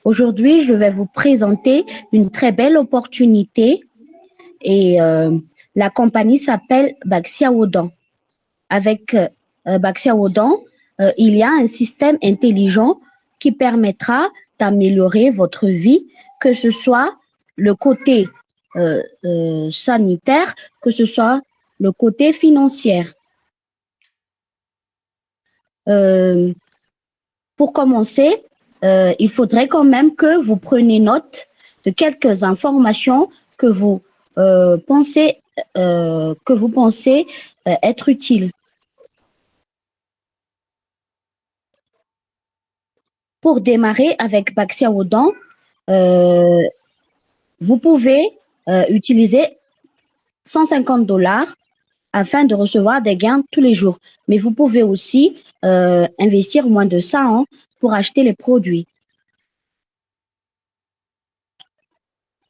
Aujourd'hui, je vais vous présenter une très belle opportunité et la compagnie s'appelle Baxiaodan. Avec Baxiaodan, il y a un système intelligent qui permettra d'améliorer votre vie, que ce soit le côté sanitaire, que ce soit le côté financier. Euh, pour commencer, il faudrait quand même que vous preniez note de quelques informations que vous pensez être utiles. Pour démarrer avec Baxiaodan, euh, vous pouvez utiliser 150 $ afin de recevoir des gains tous les jours. Mais vous pouvez aussi investir moins de ça pour acheter les produits.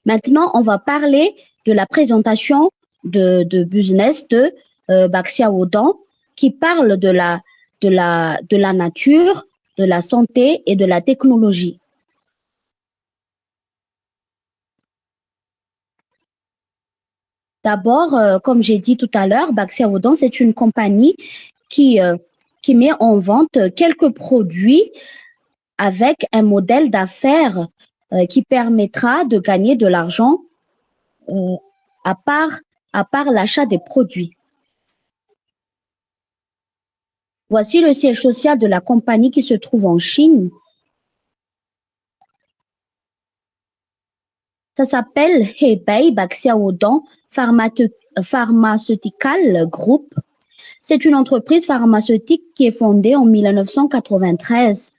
Maintenant, on va parler de la présentation de business de Baxiaodan qui parle de la nature, de la santé et de la technologie. D'abord, comme j'ai dit tout à l'heure, Baxiaodan, c'est une compagnie qui, qui met en vente quelques produits avec un modèle d'affaires qui permettra de gagner de l'argent euh, à part, à part l'achat des produits. Voici le siège social de la compagnie qui se trouve en Chine. Ça s'appelle Hebei Baxiaodan Pharmaceutical Group. C'est une entreprise pharmaceutique qui est fondée en 1993.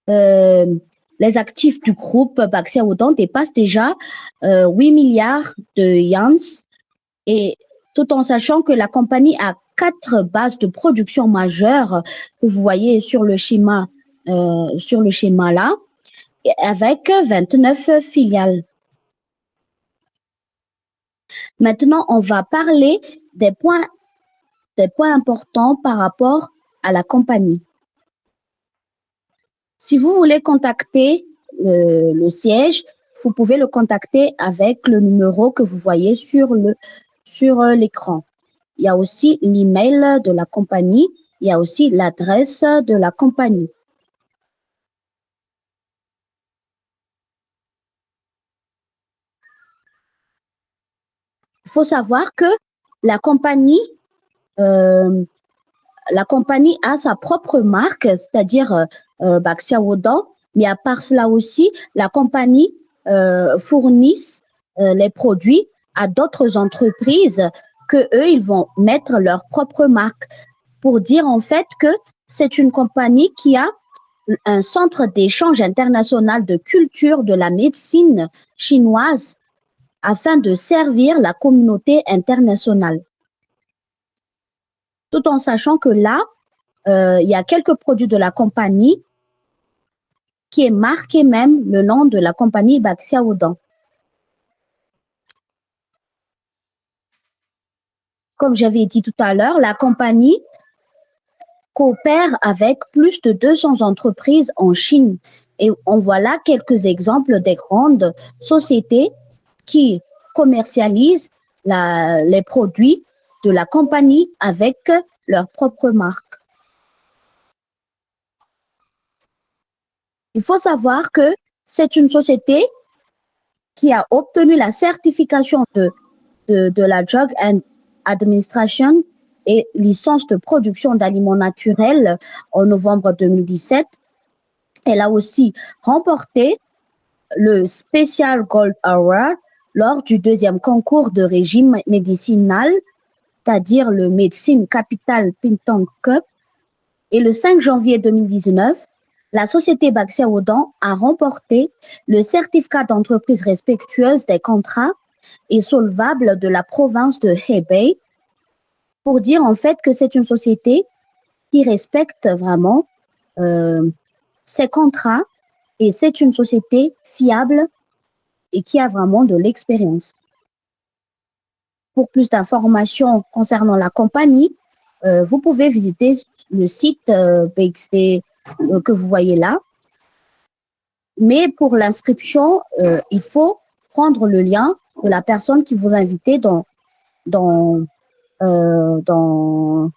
Les actifs du groupe Baxiaodan dépassent déjà 8 milliards de yens, et tout en sachant que la compagnie a 4 bases de production majeures que vous voyez sur le schéma là, avec 29 filiales. Maintenant, on va parler des points importants par rapport à la compagnie. Si vous voulez contacter le siège, vous pouvez le contacter avec le numéro que vous voyez sur l'écran. Il y a aussi l'email de la compagnie, il y a aussi l'adresse de la compagnie. Il faut savoir que la compagnie, euh, la compagnie a sa propre marque, c'est-à-dire Baxiaodan, mais à part cela aussi, la compagnie fournit les produits à d'autres entreprises que eux, ils vont mettre leur propre marque pour dire en fait que c'est une compagnie qui a un centre d'échange international de culture de la médecine chinoise afin de servir la communauté internationale. Tout en sachant que là, il y a quelques produits de la compagnie qui est marqué même le nom de la compagnie Baxiaodan. Comme j'avais dit tout à l'heure, la compagnie coopère avec plus de 200 entreprises en Chine. Et on voit là quelques exemples des grandes sociétés qui commercialisent les produits de la compagnie avec leur propre marque. Il faut savoir que c'est une société qui a obtenu la certification de la Drug Administration et licence de production d'aliments naturels en novembre 2017. Elle a aussi remporté le Special Gold Award lors du 2e concours de régime médicinal, c'est-à-dire le Medicine Capital Pingtong Cup. Et le 5 janvier 2019, la société Baxiaodan a remporté le certificat d'entreprise respectueuse des contrats et solvable de la province de Hebei, pour dire en fait que c'est une société qui respecte vraiment ses contrats, et c'est une société fiable et qui a vraiment de l'expérience. Pour plus d'informations concernant la compagnie, vous pouvez visiter le site BXD que vous voyez là. Mais pour l'inscription, il faut prendre le lien de la personne qui vous a invité dans, dans, dans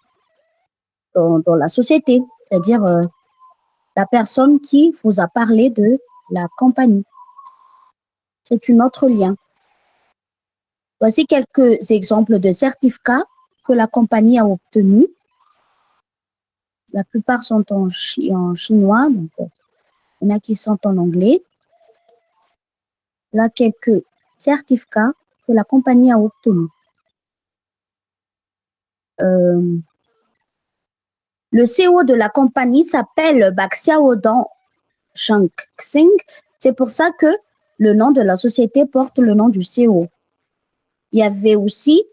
la société, c'est-à-dire la personne qui vous a parlé de la compagnie. C'est un autre lien. Voici quelques exemples de certificats que la compagnie a obtenus. La plupart sont en chinois, donc il y en a qui sont en anglais. Là, quelques certificats que la compagnie a obtenus. Le CEO de la compagnie s'appelle Bak Xiaodong Shangxing. C'est pour ça que le nom de la société porte le nom du CEO. Il y avait aussi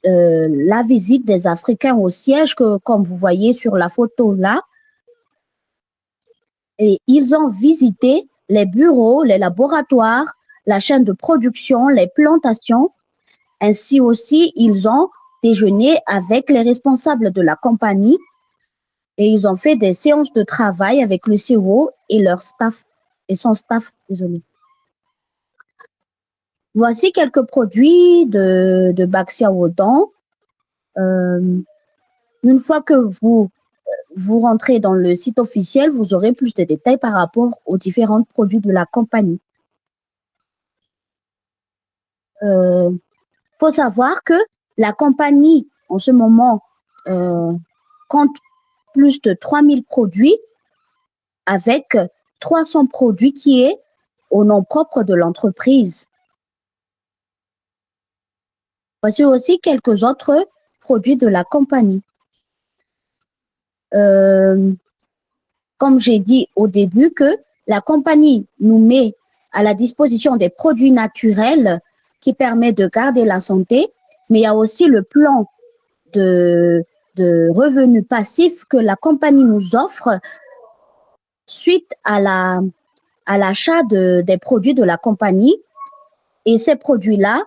la visite des Africains au siège, que, comme vous voyez sur la photo là. Et ils ont visité les bureaux, les laboratoires, la chaîne de production, les plantations. Ainsi aussi, ils ont déjeuné avec les responsables de la compagnie et ils ont fait des séances de travail avec le CEO et leur staff, et son staff, désolé. Voici quelques produits de Bak Xiaodong. Une fois que vous rentrez dans le site officiel, vous aurez plus de détails par rapport aux différents produits de la compagnie. Faut savoir que la compagnie, en ce moment, compte plus de 3000 produits avec 300 produits qui est au nom propre de l'entreprise. Voici aussi quelques autres produits de la compagnie. Comme j'ai dit au début que la compagnie nous met à la disposition des produits naturels qui permettent de garder la santé, mais il y a aussi le plan de revenus passifs que la compagnie nous offre suite à l'achat des produits de la compagnie. Et ces produits-là,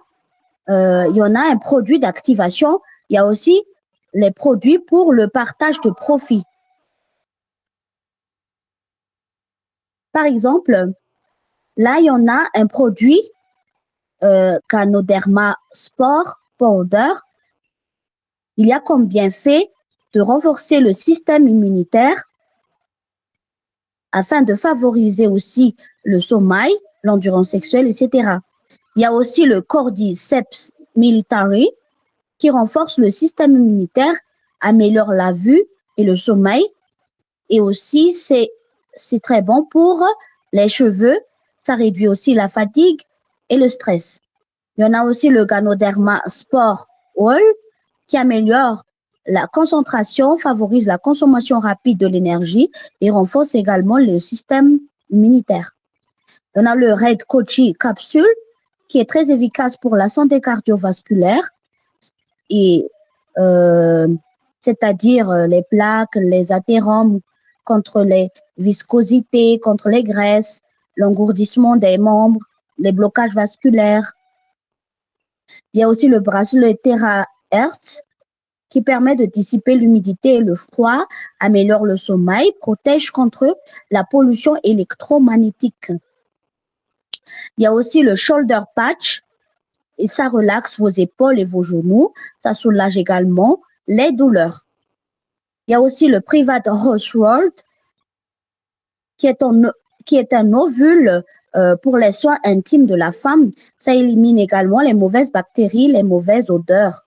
il y en a un produit d'activation, il y a aussi les produits pour le partage de profit. Par exemple, là, il y en a un produit Ganoderma Sport Powder. Il y a comme bienfait de renforcer le système immunitaire afin de favoriser aussi le sommeil, l'endurance sexuelle, etc. Il y a aussi le Cordyceps militari qui renforce le système immunitaire, améliore la vue et le sommeil. Et aussi, c'est très bon pour les cheveux. Ça réduit aussi la fatigue et le stress. Il y en a aussi le Ganoderma Sport Oil qui améliore la concentration, favorise la consommation rapide de l'énergie et renforce également le système immunitaire. On a le Red Kochi Capsule qui est très efficace pour la santé cardiovasculaire et c'est-à-dire les plaques, les athérome, contre les viscosités, contre les graisses, l'engourdissement des membres, les blocages vasculaires. Il y a aussi le bracelet Terahertz qui permet de dissiper l'humidité et le froid, améliore le sommeil, protège contre la pollution électromagnétique. Il y a aussi le shoulder patch et ça relaxe vos épaules et vos genoux. Ça soulage également les douleurs. Il y a aussi le Private Household qui est un ovule pour les soins intimes de la femme. Ça élimine également les mauvaises bactéries, les mauvaises odeurs.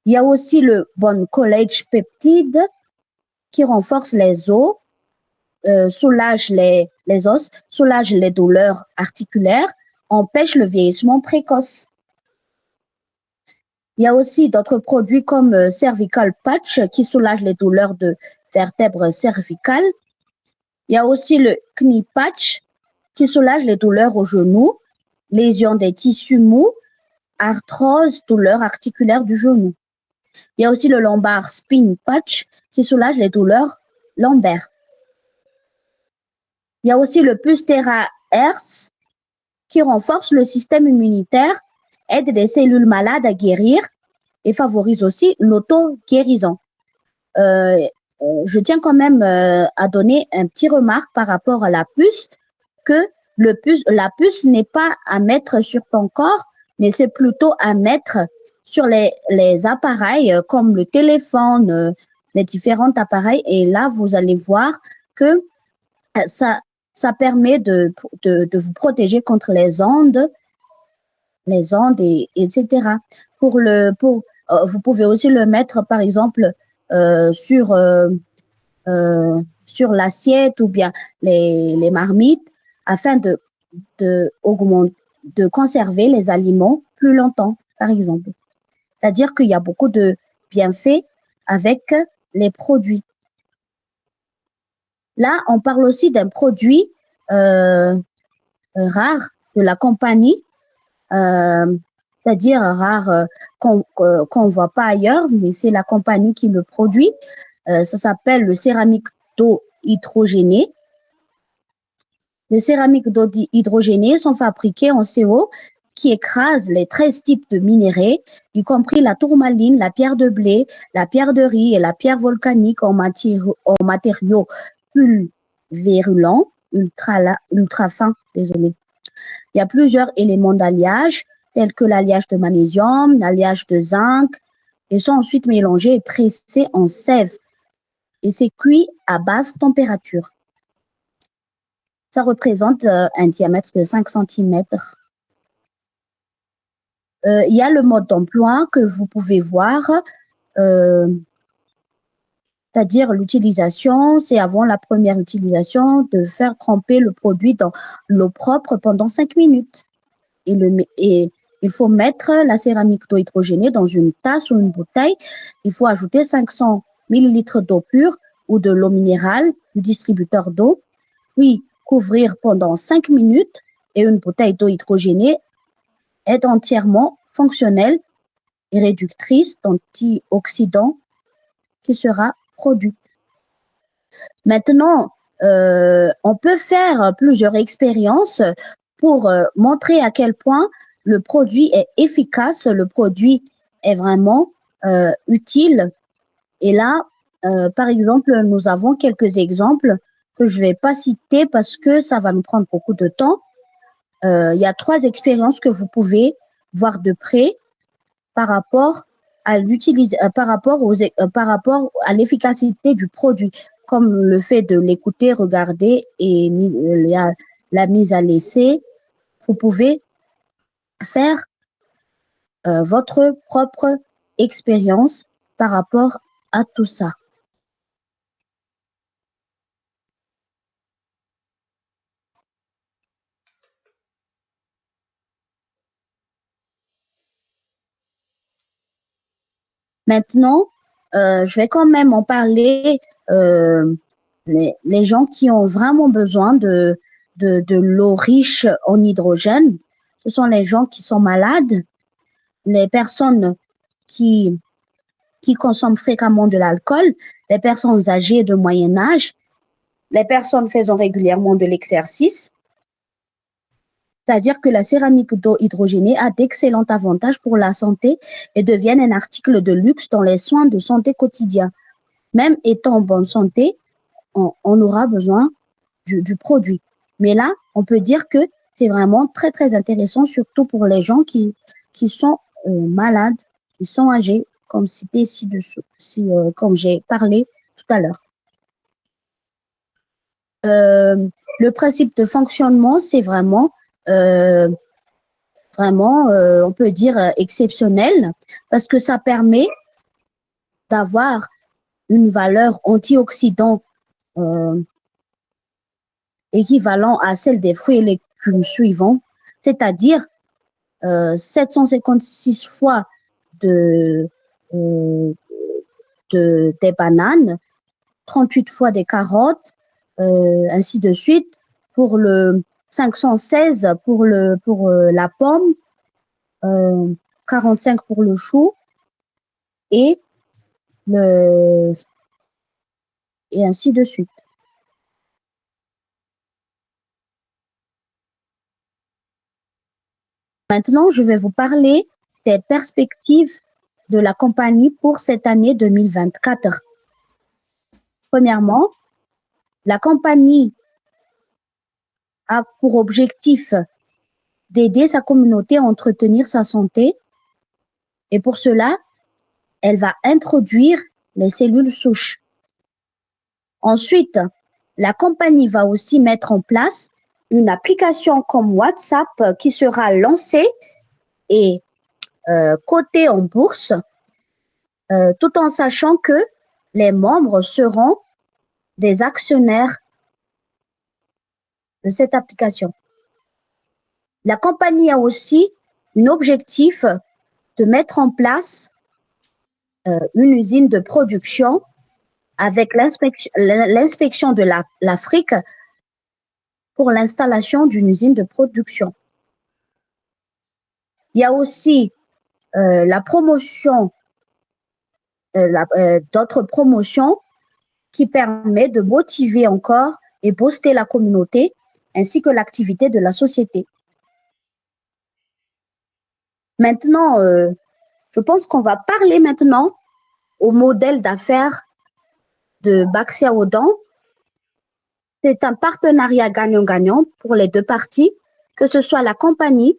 Il y a aussi le Bone College Peptide qui renforce les os, soulage les os, soulage les douleurs articulaires, empêche le vieillissement précoce. Il y a aussi d'autres produits comme Cervical Patch qui soulage les douleurs de vertèbres cervicales. Il y a aussi le Knee Patch qui soulage les douleurs aux genoux, lésions des tissus mous, arthrose, douleurs articulaires du genou. Il y a aussi le Lumbar Spine Patch qui soulage les douleurs lombaires. Il y a aussi le Pustera Hertz qui renforce le système immunitaire, aide les cellules malades à guérir et favorise aussi l'auto-guérison. Je tiens quand même à donner un petit remarque par rapport à la puce. que la puce n'est pas à mettre sur ton corps, mais c'est plutôt à mettre sur les appareils comme le téléphone, les différents appareils. Et là, vous allez voir que ça permet de vous protéger contre les ondes etc. Vous pouvez aussi le mettre, par exemple, euh, sur, euh, sur l'assiette ou bien les marmites afin de conserver les aliments plus longtemps, par exemple. C'est-à-dire qu'il y a beaucoup de bienfaits avec les produits. Là, on parle aussi d'un produit rare de la compagnie, c'est-à-dire rare qu'on ne voit pas ailleurs, mais c'est la compagnie qui le produit. Ça s'appelle le céramique d'eau hydrogénée. Les céramiques d'eau hydrogénée sont fabriquées en CO qui écrase les 13 types de minéraux, y compris la tourmaline, la pierre de blé, la pierre de riz et la pierre volcanique en matériaux pulvérulents, ultra fins, désolé. Il y a plusieurs éléments d'alliage, tels que l'alliage de magnésium, l'alliage de zinc, et sont ensuite mélangés et pressés en sève. Et c'est cuit à basse température. Ça représente un diamètre de 5 cm. Il y a le mode d'emploi que vous pouvez voir, c'est-à-dire l'utilisation, c'est avant la première utilisation de faire tremper le produit dans l'eau propre pendant 5 minutes. Et il faut mettre la céramique d'eau hydrogénée dans une tasse ou une bouteille. Il faut ajouter 500 ml d'eau pure ou de l'eau minérale du distributeur d'eau, puis couvrir pendant 5 minutes et une bouteille d'eau hydrogénée est entièrement fonctionnelle et réductrice d'antioxydants qui sera produite. Maintenant, on peut faire plusieurs expériences pour montrer à quel point le produit est efficace, le produit est vraiment utile. Et là, par exemple, nous avons quelques exemples que je ne vais pas citer parce que ça va nous prendre beaucoup de temps. Il y a 3 expériences que vous pouvez voir de près par rapport à par rapport à l'efficacité du produit, comme le fait de l'écouter, regarder et la mise à l'essai. Vous pouvez faire votre propre expérience par rapport à tout ça. Maintenant, je vais quand même en parler. Les gens qui ont vraiment besoin de l'eau riche en hydrogène, ce sont les gens qui sont malades, les personnes qui consomment fréquemment de l'alcool, les personnes âgées de moyen âge, les personnes faisant régulièrement de l'exercice. C'est-à-dire que la céramique d'eau hydrogénée a d'excellents avantages pour la santé et devient un article de luxe dans les soins de santé quotidiens. Même étant en bonne santé, on aura besoin du produit. Mais là, on peut dire que c'est vraiment très, très intéressant, surtout pour les gens qui sont malades, qui sont âgés, comme cité ci-dessous, comme j'ai parlé tout à l'heure. Le principe de fonctionnement, c'est vraiment, on peut dire exceptionnel, parce que ça permet d'avoir une valeur antioxydant équivalent à celle des fruits et légumes suivants, c'est-à-dire 756 fois des bananes, 38 fois des carottes, ainsi de suite. Pour le 516 pour la pomme, 45 pour le chou et ainsi de suite. Maintenant, je vais vous parler des perspectives de la compagnie pour cette année 2024. Premièrement, la compagnie a pour objectif d'aider sa communauté à entretenir sa santé. Et pour cela, elle va introduire les cellules souches. Ensuite, la compagnie va aussi mettre en place une application comme WhatsApp qui sera lancée et cotée en bourse, tout en sachant que les membres seront des actionnaires de cette application. La compagnie a aussi un objectif de mettre en place une usine de production avec l'inspection de l'Afrique pour l'installation d'une usine de production. Il y a aussi la promotion, d'autres promotions qui permettent de motiver encore et booster la communauté ainsi que l'activité de la société. Maintenant, je pense qu'on va parler maintenant au modèle d'affaires de Baxia Odan. C'est un partenariat gagnant-gagnant pour les deux parties, que ce soit la compagnie,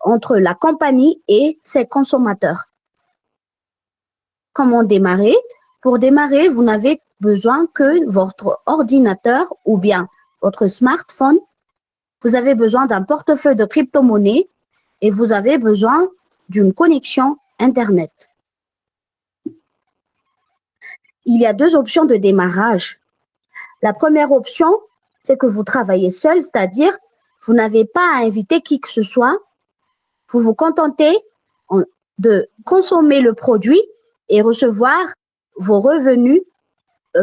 entre la compagnie et ses consommateurs. Comment démarrer? Pour démarrer, vous n'avez besoin que votre ordinateur ou bien votre smartphone. Vous avez besoin d'un portefeuille de crypto-monnaie et vous avez besoin d'une connexion Internet. Il y a deux options de démarrage. La première option, c'est que vous travaillez seul, c'est-à-dire vous n'avez pas à inviter qui que ce soit. Vous vous contentez de consommer le produit et recevoir vos revenus,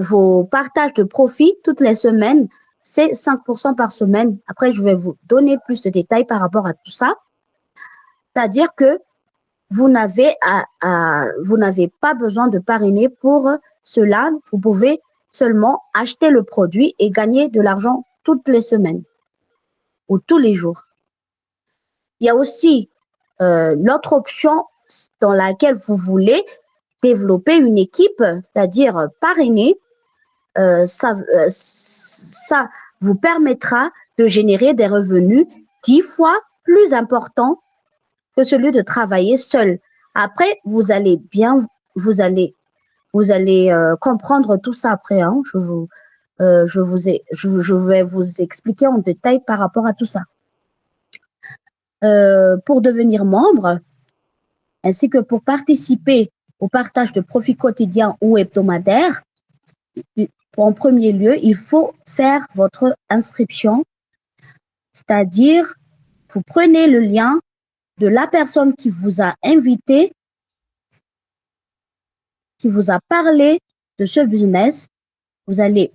vos partages de profit toutes les semaines. C'est 5% par semaine. Après, je vais vous donner plus de détails par rapport à tout ça. C'est-à-dire que vous n'avez pas besoin de parrainer pour cela. Vous pouvez seulement acheter le produit et gagner de l'argent toutes les semaines ou tous les jours. Il y a aussi l'autre option dans laquelle vous voulez développer une équipe, c'est-à-dire parrainer. Ça vous permettra de générer des revenus 10 fois plus importants que celui de travailler seul. Après, vous allez comprendre tout ça après. Hein. Je vais vous expliquer en détail par rapport à tout ça. Pour devenir membre, ainsi que pour participer au partage de profits quotidiens ou hebdomadaires, en premier lieu, il faut faire votre inscription, c'est-à-dire vous prenez le lien de la personne qui vous a invité, qui vous a parlé de ce business. Vous allez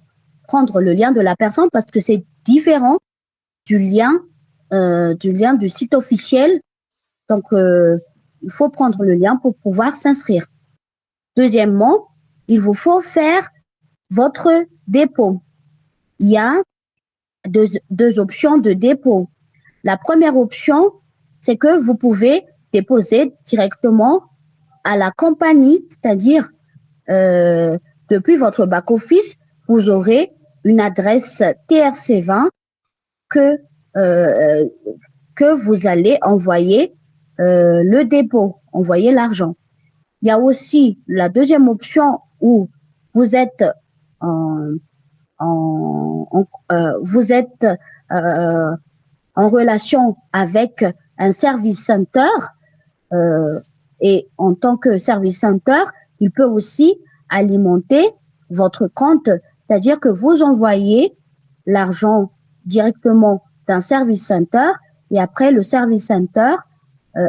prendre le lien de la personne parce que c'est différent du lien du site officiel. Donc, il faut prendre le lien pour pouvoir s'inscrire. Deuxièmement, il vous faut faire votre dépôt. Il y a deux options de dépôt. La première option, c'est que vous pouvez déposer directement à la compagnie, c'est-à-dire depuis votre back-office, vous aurez une adresse TRC20 que vous allez envoyer le dépôt, envoyer l'argent. Il y a aussi la deuxième option où vous êtes en relation avec un service center et en tant que service center, il peut aussi alimenter votre compte, c'est-à-dire que vous envoyez l'argent directement d'un service center et après le service center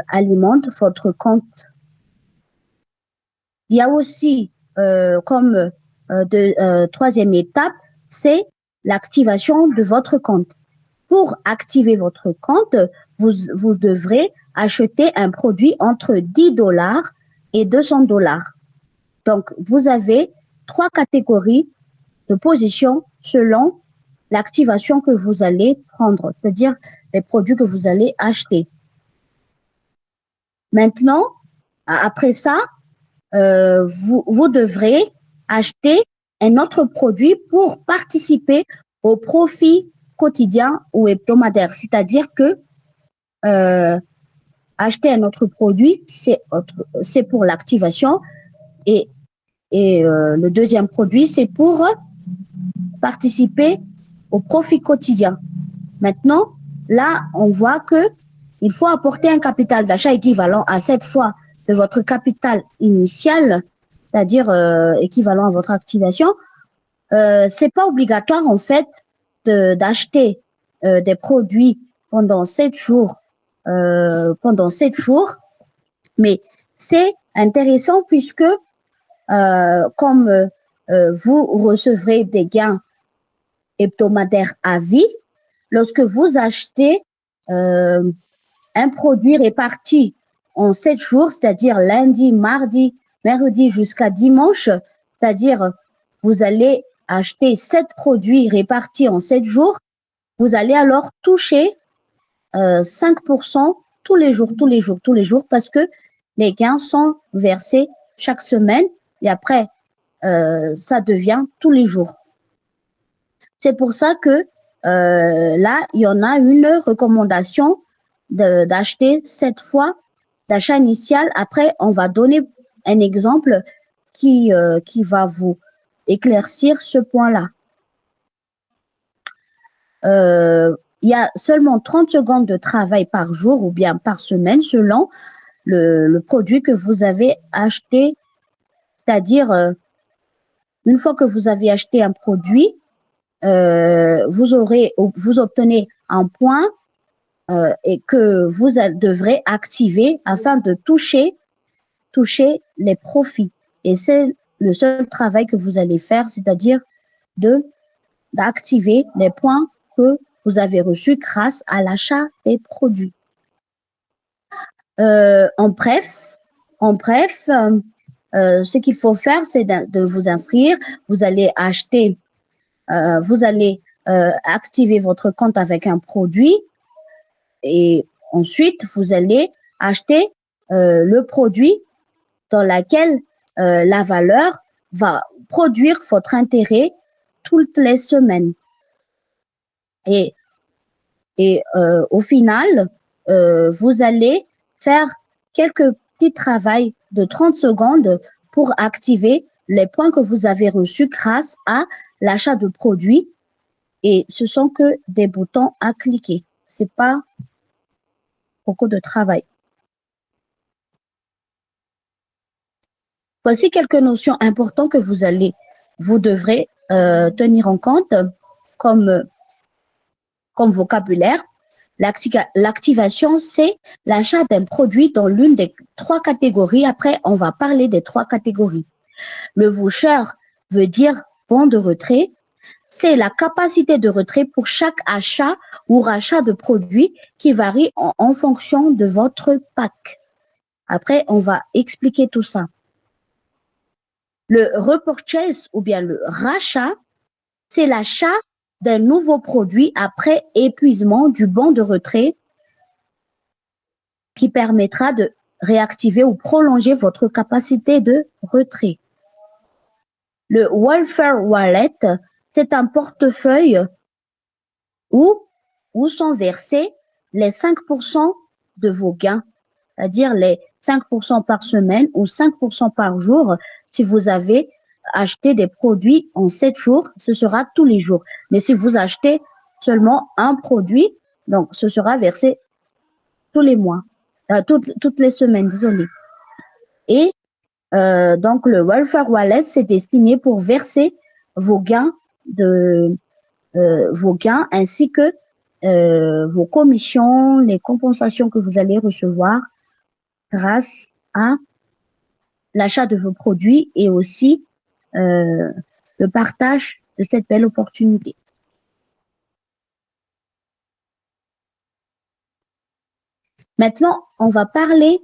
alimente votre compte. Il y a aussi comme troisième étape, c'est l'activation de votre compte. Pour activer votre compte, vous devrez acheter un produit entre $10 et $200. Donc, vous avez 3 catégories de position selon l'activation que vous allez prendre, c'est-à-dire les produits que vous allez acheter. Maintenant, après ça, vous devrez acheter un autre produit pour participer au profit quotidien ou hebdomadaire. C'est-à-dire que acheter un autre produit, c'est pour l'activation et le deuxième produit, c'est pour participer au profit quotidien. Maintenant, là, on voit que il faut apporter un capital d'achat équivalent à 7 fois de votre capital initial, c'est-à-dire équivalent à votre activation. C'est pas obligatoire en fait d'acheter des produits pendant 7 jours, mais c'est intéressant puisque comme vous recevrez des gains hebdomadaires à vie, lorsque vous achetez un produit réparti en 7 jours, c'est-à-dire lundi, mardi, mercredi jusqu'à dimanche, c'est-à-dire vous allez acheter 7 produits répartis en 7 jours, vous allez alors toucher 5% tous les jours, parce que les gains sont versés chaque semaine et après, ça devient tous les jours. C'est pour ça que là, il y en a une recommandation d'acheter 7 fois d'achat initial. Après, on va donner un exemple qui va vous éclaircir ce point-là. Il y a seulement 30 secondes de travail par jour ou bien par semaine selon le produit que vous avez acheté. C'est-à-dire, une fois que vous avez acheté un produit, vous obtenez un point et que vous devrez activer afin de toucher les profits. Et c'est le seul travail que vous allez faire, c'est-à-dire d'activer les points que vous avez reçus grâce à l'achat des produits. En bref, ce qu'il faut faire, c'est de vous inscrire. Vous allez acheter, vous allez activer votre compte avec un produit et ensuite vous allez acheter le produit dans lequel la valeur va produire votre intérêt toutes les semaines. Et au final, vous allez faire quelques petits travaux de 30 secondes pour activer les points que vous avez reçus grâce à l'achat de produits. Et ce sont que des boutons à cliquer. C'est pas beaucoup de travail. Voici quelques notions importantes que vous devrez tenir en compte comme vocabulaire. L'activation, c'est l'achat d'un produit dans l'une des 3 catégories. Après, on va parler des 3 catégories. Le voucher veut dire bon de retrait. C'est la capacité de retrait pour chaque achat ou rachat de produit qui varie en fonction de votre pack. Après, on va expliquer tout ça. Le repurchase ou bien le rachat, c'est l'achat d'un nouveau produit après épuisement du bon de retrait qui permettra de réactiver ou prolonger votre capacité de retrait. Le Welfare Wallet, c'est un portefeuille où sont versés les 5% de vos gains, c'est-à-dire les 5% par semaine ou 5% par jour. Si vous avez acheté des produits en 7 jours, ce sera tous les jours. Mais si vous achetez seulement un produit, donc ce sera versé tous les mois, toutes les semaines, désolé. Et donc le Welfare Wallet, c'est destiné pour verser vos gains ainsi que vos commissions, les compensations que vous allez recevoir grâce à l'achat de vos produits et aussi le partage de cette belle opportunité. Maintenant, on va parler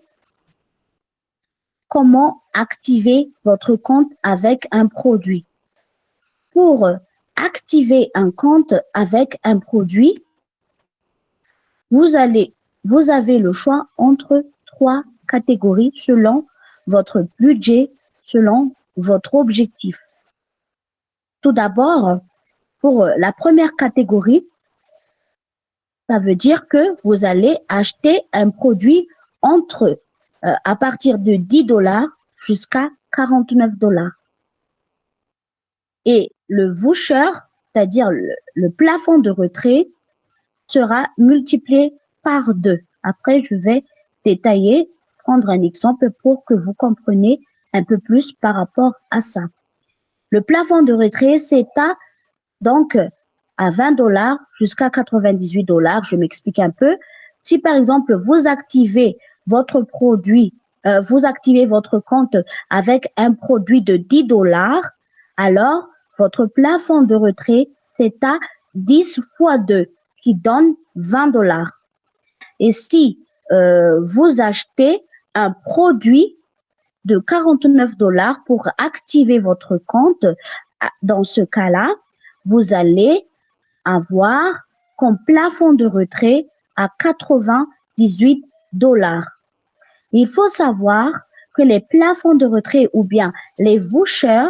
comment activer votre compte avec un produit. Pour activer un compte avec un produit, vous avez le choix entre 3 catégories selon votre budget, selon votre objectif. Tout d'abord, pour la première catégorie, ça veut dire que vous allez acheter un produit entre à partir de 10 dollars jusqu'à 49 dollars. Et le voucher, c'est-à-dire le plafond de retrait, sera multiplié par 2. Après, je vais détailler, prendre un exemple pour que vous compreniez un peu plus par rapport à ça. Le plafond de retrait s'étend donc à 20 dollars jusqu'à 98 dollars. Je m'explique un peu. Si par exemple, vous activez votre produit, vous activez votre compte avec un produit de 10 dollars, alors votre plafond de retrait s'étend à 10 fois 2, qui donne 20 dollars. Et si vous achetez un produit de 49 dollars pour activer votre compte, dans ce cas-là, vous allez avoir comme plafond de retrait à 98 dollars. Il faut savoir que les plafonds de retrait ou bien les vouchers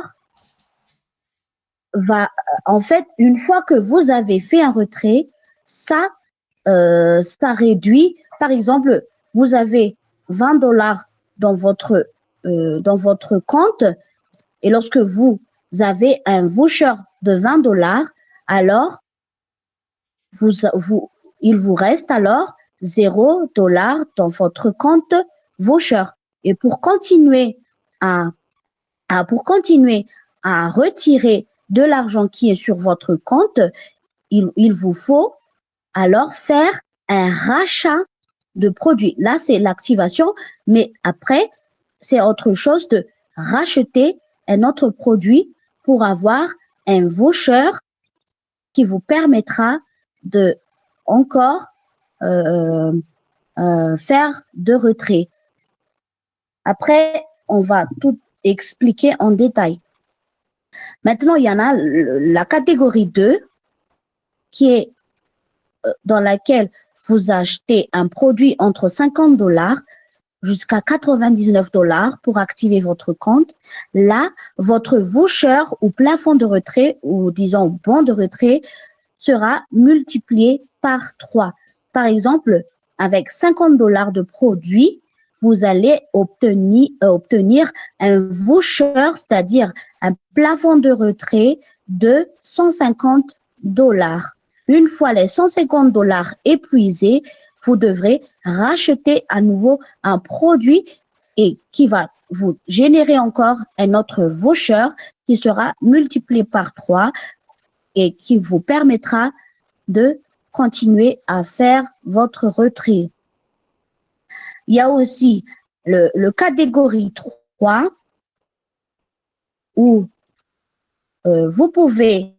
en fait, une fois que vous avez fait un retrait, ça réduit. Par exemple, vous avez 20 dollars dans votre compte et lorsque vous avez un voucher de 20 dollars, alors il vous reste alors 0 dollars dans votre compte voucher. Et pour continuer à retirer de l'argent qui est sur votre compte, il vous faut alors faire un rachat de produits. Là, c'est l'activation, mais après, c'est autre chose de racheter un autre produit pour avoir un voucher qui vous permettra de encore faire de retrait. Après, on va tout expliquer en détail. Maintenant, il y en a la catégorie 2 qui est dans laquelle vous achetez un produit entre 50 dollars jusqu'à 99 dollars pour activer votre compte. Là, votre voucher ou plafond de retrait ou disons bon de retrait sera multiplié par 3. Par exemple, avec 50 dollars de produit, vous allez obtenir un voucher, c'est-à-dire un plafond de retrait de 150 dollars. Une fois les 150 dollars épuisés, vous devrez racheter à nouveau un produit et qui va vous générer encore un autre voucher qui sera multiplié par 3 et qui vous permettra de continuer à faire votre retrait. Il y a aussi le catégorie 3 où vous pouvez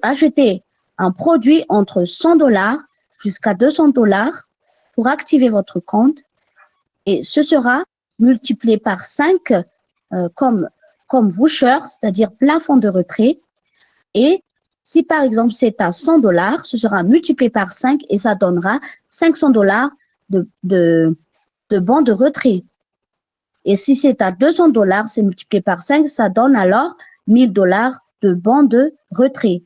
acheter un produit entre 100 dollars jusqu'à 200 dollars pour activer votre compte et ce sera multiplié par 5 comme voucher, c'est-à-dire plafond de retrait. Et si par exemple c'est à 100 dollars, ce sera multiplié par 5 et ça donnera 500 dollars de bons de retrait. Et si c'est à 200 dollars, c'est multiplié par 5, ça donne alors 1000 dollars de bons de retrait.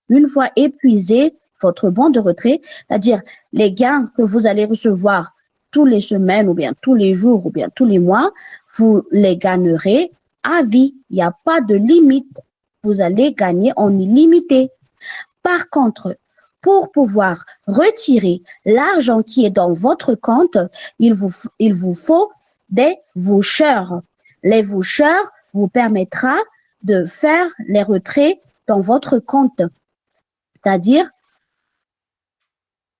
Une fois épuisé votre bon de retrait, c'est-à-dire les gains que vous allez recevoir tous les semaines ou bien tous les jours ou bien tous les mois, vous les gagnerez à vie. Il n'y a pas de limite. Vous allez gagner en illimité. Par contre, pour pouvoir retirer l'argent qui est dans votre compte, il vous faut des vouchers. Les vouchers vous permettra de faire les retraits dans votre compte. C'est-à-dire,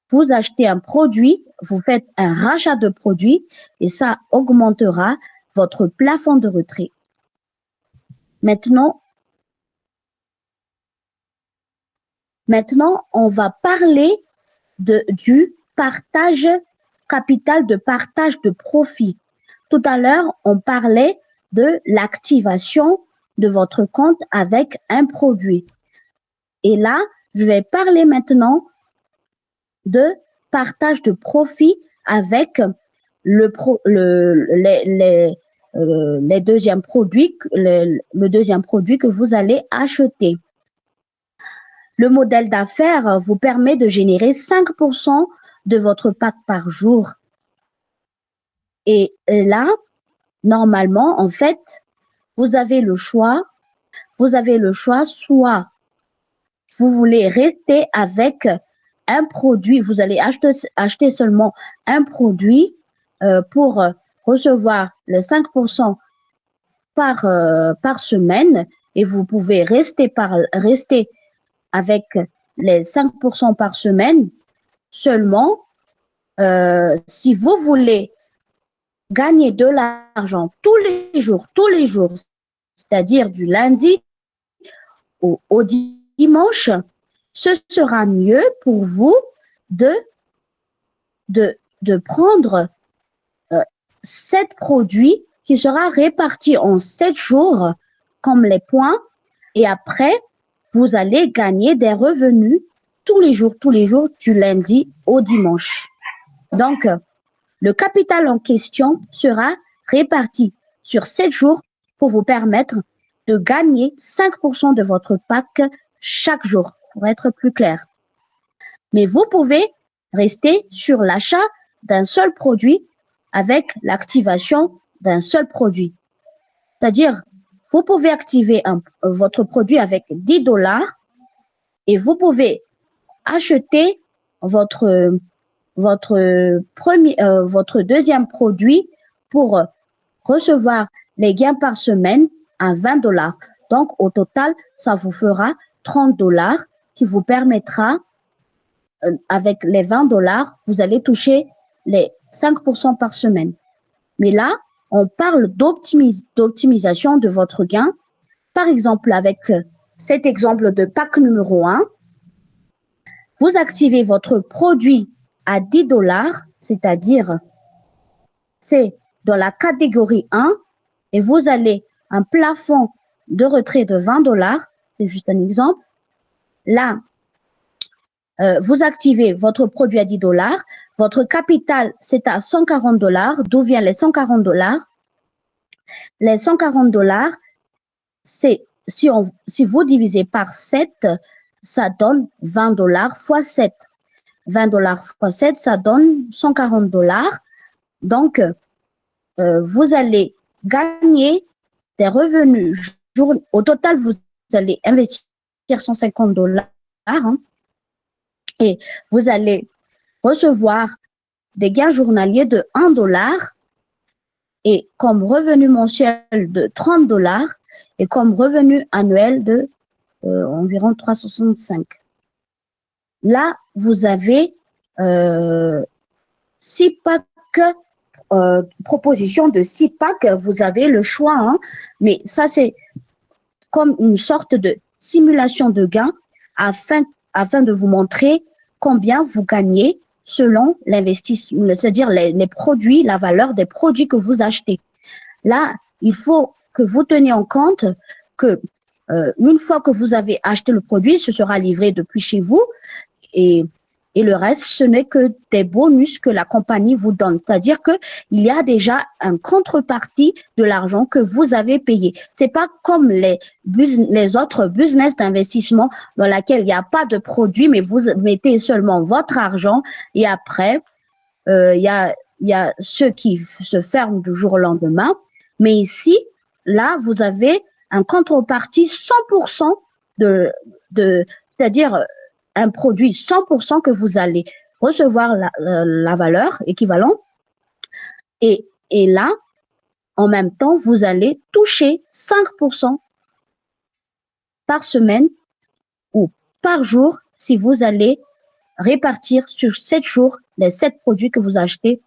vous achetez un produit, vous faites un rachat de produit et ça augmentera votre plafond de retrait. Maintenant, on va parler du partage capital, de partage de profit. Tout à l'heure, on parlait de l'activation de votre compte avec un produit. Et là, je vais parler maintenant de partage de profit avec le deuxième produit que vous allez acheter. Le modèle d'affaires vous permet de générer 5% de votre pack par jour. Et là, normalement, en fait, vous avez le choix. Soit vous voulez rester avec un produit, vous allez acheter seulement un produit pour recevoir les 5% par semaine, et vous pouvez rester avec les 5% par semaine seulement si vous voulez gagner de l'argent tous les jours, c'est-à-dire du lundi au dimanche, ce sera mieux pour vous de prendre 7 produits qui sera répartis en 7 jours comme les points, et après, vous allez gagner des revenus tous les jours, du lundi au dimanche. Donc, le capital en question sera réparti sur 7 jours pour vous permettre de gagner 5% de votre pack chaque jour, pour être plus clair. Mais vous pouvez rester sur l'achat d'un seul produit avec l'activation d'un seul produit. C'est-à-dire, vous pouvez activer votre produit avec $10 et vous pouvez acheter votre deuxième produit pour recevoir les gains par semaine à $20. Donc, au total, ça vous fera $30 qui vous permettra, avec les $20, vous allez toucher les 5% par semaine. Mais là, on parle d'optimisation de votre gain. Par exemple, avec cet exemple de pack numéro 1, vous activez votre produit à $10, c'est-à-dire c'est dans la catégorie 1, et vous avez un plafond de retrait de $20, c'est juste un exemple. Là, vous activez votre produit à $10, votre capital c'est à $140. D'où viennent les $140? Les $140, c'est si vous divisez par 7, ça donne $20 fois 7. $20 fois 7, ça donne $140. Donc, vous allez gagner des revenus. Au total, vous allez investir $150, hein, et vous allez recevoir des gains journaliers de $1 et comme revenu mensuel de $30 et comme revenu annuel de environ 365. Là, vous avez 6 packs, proposition de 6 packs, vous avez le choix, hein, mais ça c'est comme une sorte de simulation de gain afin de vous montrer combien vous gagnez selon l'investissement, c'est-à-dire les produits, la valeur des produits que vous achetez. Là, il faut que vous teniez en compte que une fois que vous avez acheté le produit, ce sera livré depuis chez vous, et le reste, ce n'est que des bonus que la compagnie vous donne. C'est-à-dire qu'il y a déjà une contrepartie de l'argent que vous avez payé. C'est pas comme les autres business d'investissement dans lesquels il n'y a pas de produit, mais vous mettez seulement votre argent, et après, il y a ceux qui se ferment du jour au lendemain. Mais ici, là, vous avez un contrepartie 100% c'est-à-dire un produit 100% que vous allez recevoir la valeur équivalente. Et là, en même temps, vous allez toucher 5% par semaine ou par jour si vous allez répartir sur 7 jours les 7 produits que vous achetez.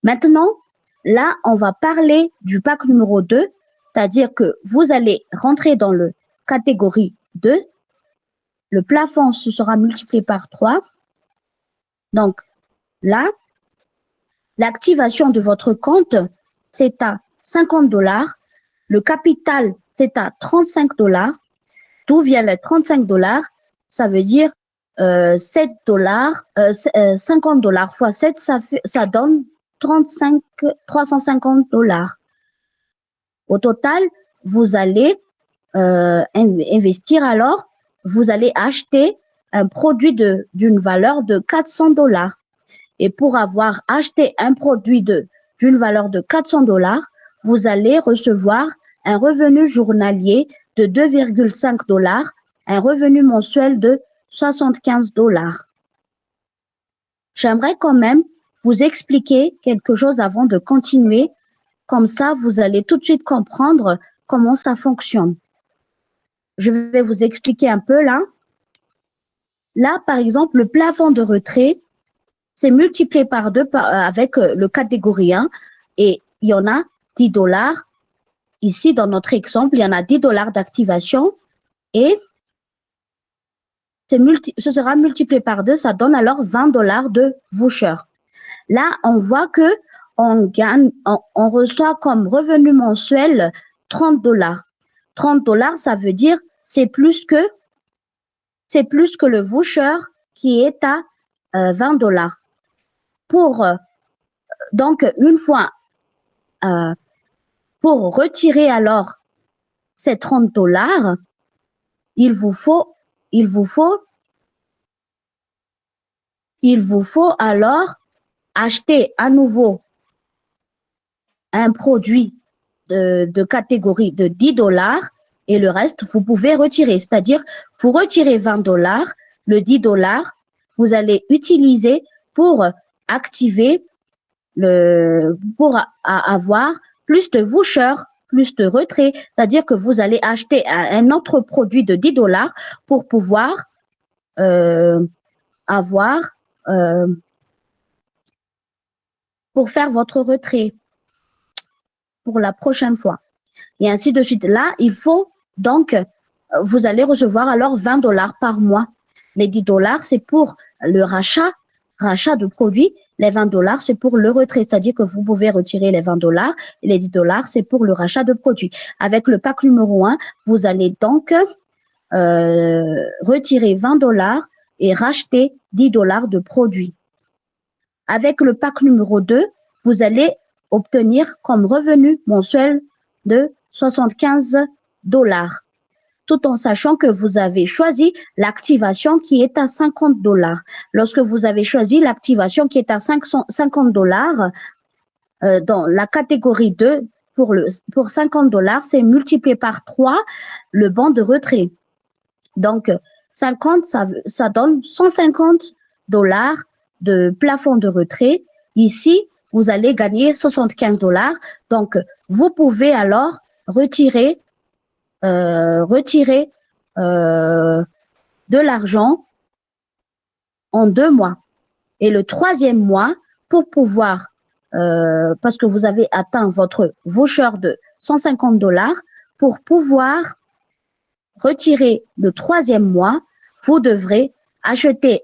Maintenant, là, on va parler du pack numéro 2, c'est-à-dire que vous allez rentrer dans le catégorie 2. Le plafond se sera multiplié par 3. Donc, là, l'activation de votre compte, c'est à $50. Le capital, c'est à $35. D'où viennent les $35? Ça veut dire $7, $50 fois 7, ça donne $350. Au total, vous allez investir, alors vous allez acheter un produit d'une valeur de 400 $. Et pour avoir acheté un produit d'une valeur de 400 $, vous allez recevoir un revenu journalier de 2,5 $, un revenu mensuel de 75 $. J'aimerais quand même vous expliquer quelque chose avant de continuer. Comme ça, vous allez tout de suite comprendre comment ça fonctionne. Je vais vous expliquer un peu là. Là, par exemple, le plafond de retrait, c'est multiplié par 2 avec le catégorie 1 et il y en a 10 $. Ici, dans notre exemple, il y en a 10 $ d'activation et ce sera multiplié par 2, ça donne alors 20 $ de voucher. Là, on voit que on reçoit comme revenu mensuel 30 $. 30 $, ça veut dire c'est plus que le voucher qui est à 20 $. Donc, une fois, pour retirer alors ces 30 $, il vous faut alors acheter à nouveau un produit de catégorie de 10 $ et le reste, vous pouvez retirer. C'est-à-dire, vous retirez 20 $, le 10 $, vous allez utiliser pour activer pour avoir plus de voucher, plus de retrait. C'est-à-dire que vous allez acheter un autre produit de 10 $ pour pouvoir pour faire votre retrait pour la prochaine fois. Et ainsi de suite. Là, il faut donc, vous allez recevoir alors 20 $ par mois. Les 10 $, c'est pour le rachat de produits. Les 20 $, c'est pour le retrait, c'est-à-dire que vous pouvez retirer les 20 $ et les 10 $, c'est pour le rachat de produits. Avec le pack numéro 1, vous allez donc retirer 20 $ et racheter 10 $ de produits. Avec le pack numéro 2, vous allez obtenir comme revenu mensuel de 75 $, tout en sachant que vous avez choisi l'activation qui est à 50 $. Lorsque vous avez choisi l'activation qui est à 50 $, dans la catégorie 2, pour 50 $, c'est multiplié par 3 le bon de retrait. Donc, 50, ça donne 150 $ de plafond de retrait. Ici, vous allez gagner 75 $. Donc, vous pouvez alors retirer de l'argent en 2 mois. Et le 3e mois, pour pouvoir, parce que vous avez atteint votre voucher de 150 $, pour pouvoir retirer le 3e mois, vous devrez acheter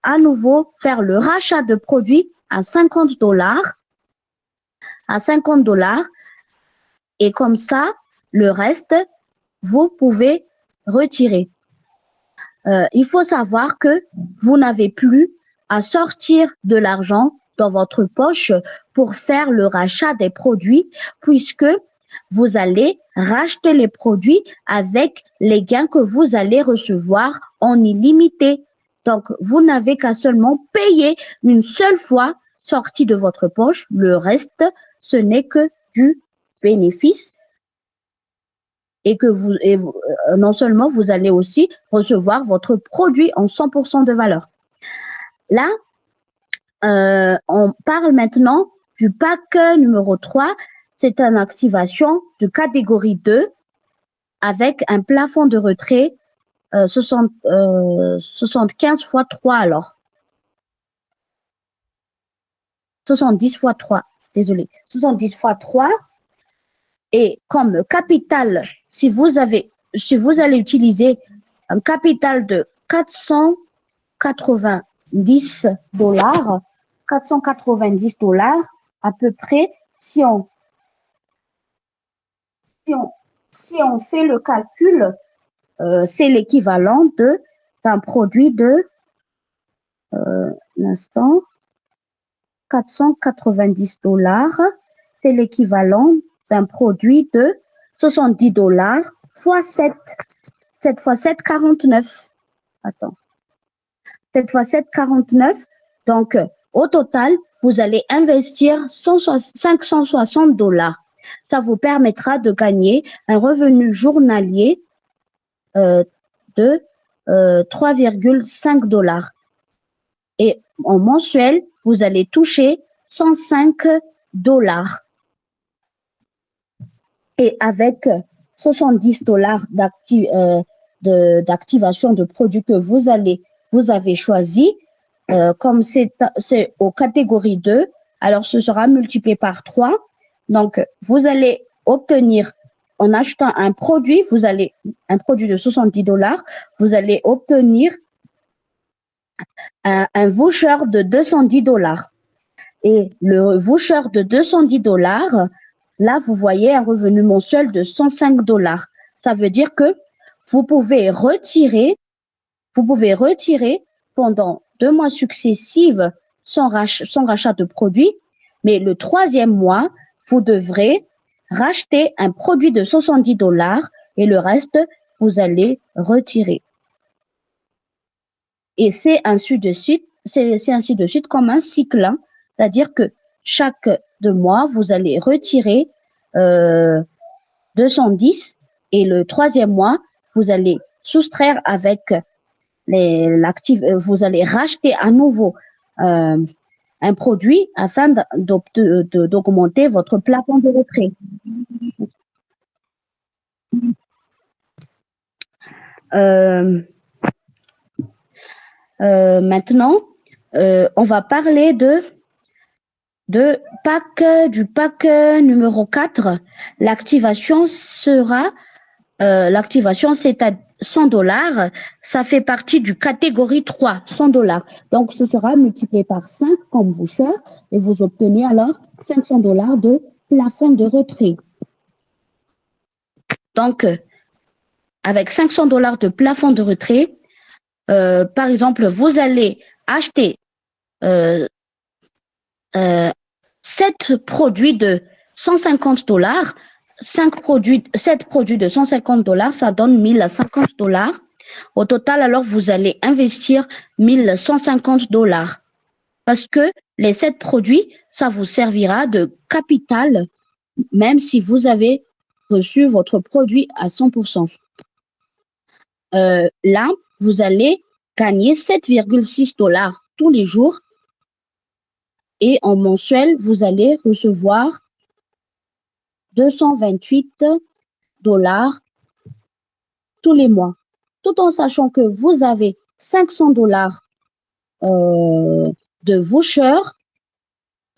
à nouveau, faire le rachat de produits à 50 $. Et comme ça, le reste, vous pouvez retirer. Il faut savoir que vous n'avez plus à sortir de l'argent dans votre poche pour faire le rachat des produits, puisque vous allez racheter les produits avec les gains que vous allez recevoir en illimité. Donc, vous n'avez qu'à seulement payer une seule fois sorti de votre poche. Le reste, ce n'est que du bénéfice. Et que non seulement vous allez aussi recevoir votre produit en 100% de valeur. Là, on parle maintenant du pack numéro 3. C'est une activation de catégorie 2 avec un plafond de retrait 75 x 3 alors. 70 x 3, désolé. 70 x 3. Et comme capital, si vous allez utiliser un capital de 490 $, 490 $ à peu près, si on fait le calcul, c'est l'équivalent d'un produit de l'instant 490 $, c'est l'équivalent d'un produit de 70 $ fois 7 fois 7, 49. Attends. 7 fois 7, 49. Donc, au total, vous allez investir 560 $. Ça vous permettra de gagner un revenu journalier de 3,5 $. Et en mensuel, vous allez toucher 105 $. Et avec 70 $ d'activation de produits que vous avez choisi, comme c'est aux catégories 2, alors ce sera multiplié par 3. Donc, vous allez obtenir, en achetant un produit de 70 $, vous allez obtenir un voucher de 210 $. Et le voucher de 210 $, là, vous voyez un revenu mensuel de 105 $. Ça veut dire que vous pouvez retirer pendant 2 mois successifs sans rachat de produit, mais le 3e mois, vous devrez racheter un produit de 70 $ et le reste, vous allez retirer. Et c'est ainsi de suite comme un cycle, hein. C'est-à-dire que chaque 2 mois, vous allez retirer 210 et le 3e mois, vous allez soustraire avec vous allez racheter à nouveau un produit afin d'augmenter votre plafond de retrait. Maintenant, on va parler du pack numéro 4. L'activation c'est à 100 $. Ça fait partie du catégorie 3, 100 $. Donc, ce sera multiplié par 5 comme voucher et vous obtenez alors 500 $ de plafond de retrait. Donc, avec 500 $ de plafond de retrait, par exemple, vous allez acheter 7 produits de 150 $. 7 produits de 150 $, ça donne 1050 $. Au total, alors, vous allez investir 1150 $. Parce que les 7 produits, ça vous servira de capital, même si vous avez reçu votre produit à 100%. Là, vous allez gagner 7,6 $ tous les jours. Et en mensuel, vous allez recevoir 228 $ tous les mois, tout en sachant que vous avez 500 $ de voucher.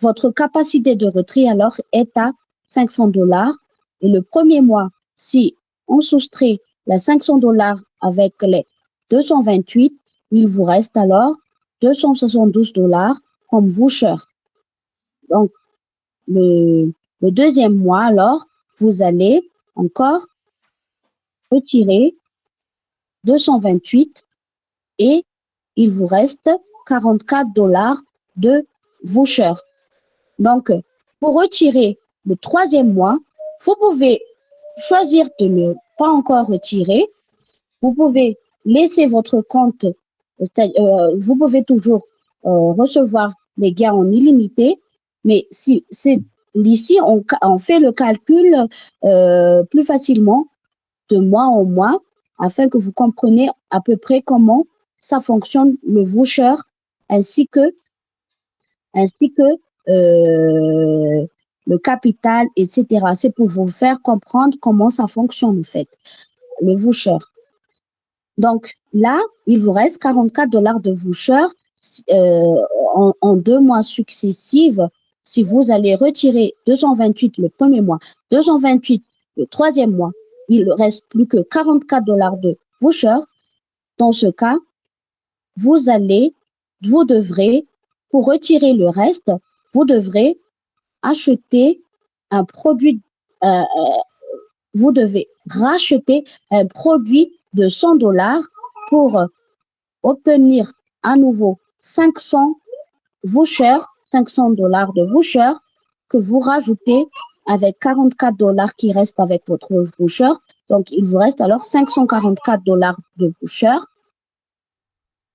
Votre capacité de retrait alors est à 500 $. Et le premier mois, si on soustrait les 500 $ avec les 228, il vous reste alors 272 $ comme voucher. Donc, le 2e mois, alors, vous allez encore retirer 228 et il vous reste 44 $ de voucher. Donc, pour retirer le 3e mois, vous pouvez choisir de ne pas encore retirer. Vous pouvez laisser votre compte, vous pouvez toujours recevoir les gains en illimité, mais si c'est ici, on fait le calcul plus facilement de mois en mois afin que vous compreniez à peu près comment ça fonctionne le voucher ainsi que le capital, etc. C'est pour vous faire comprendre comment ça fonctionne en fait, le voucher. Donc là, il vous reste 44 $ de voucher en 2 mois successifs. Si vous allez retirer 228 le premier mois, 228 le 3e mois, il ne reste plus que 44 $ de voucher. Dans ce cas, vous devrez, pour retirer le reste, vous devrez acheter un produit, vous devez racheter un produit de 100 $ pour obtenir à nouveau 500 vouchers, 500 $ de vouchers que vous rajoutez avec 44 $ qui restent avec votre voucher. Donc, il vous reste alors 544 dollars de voucher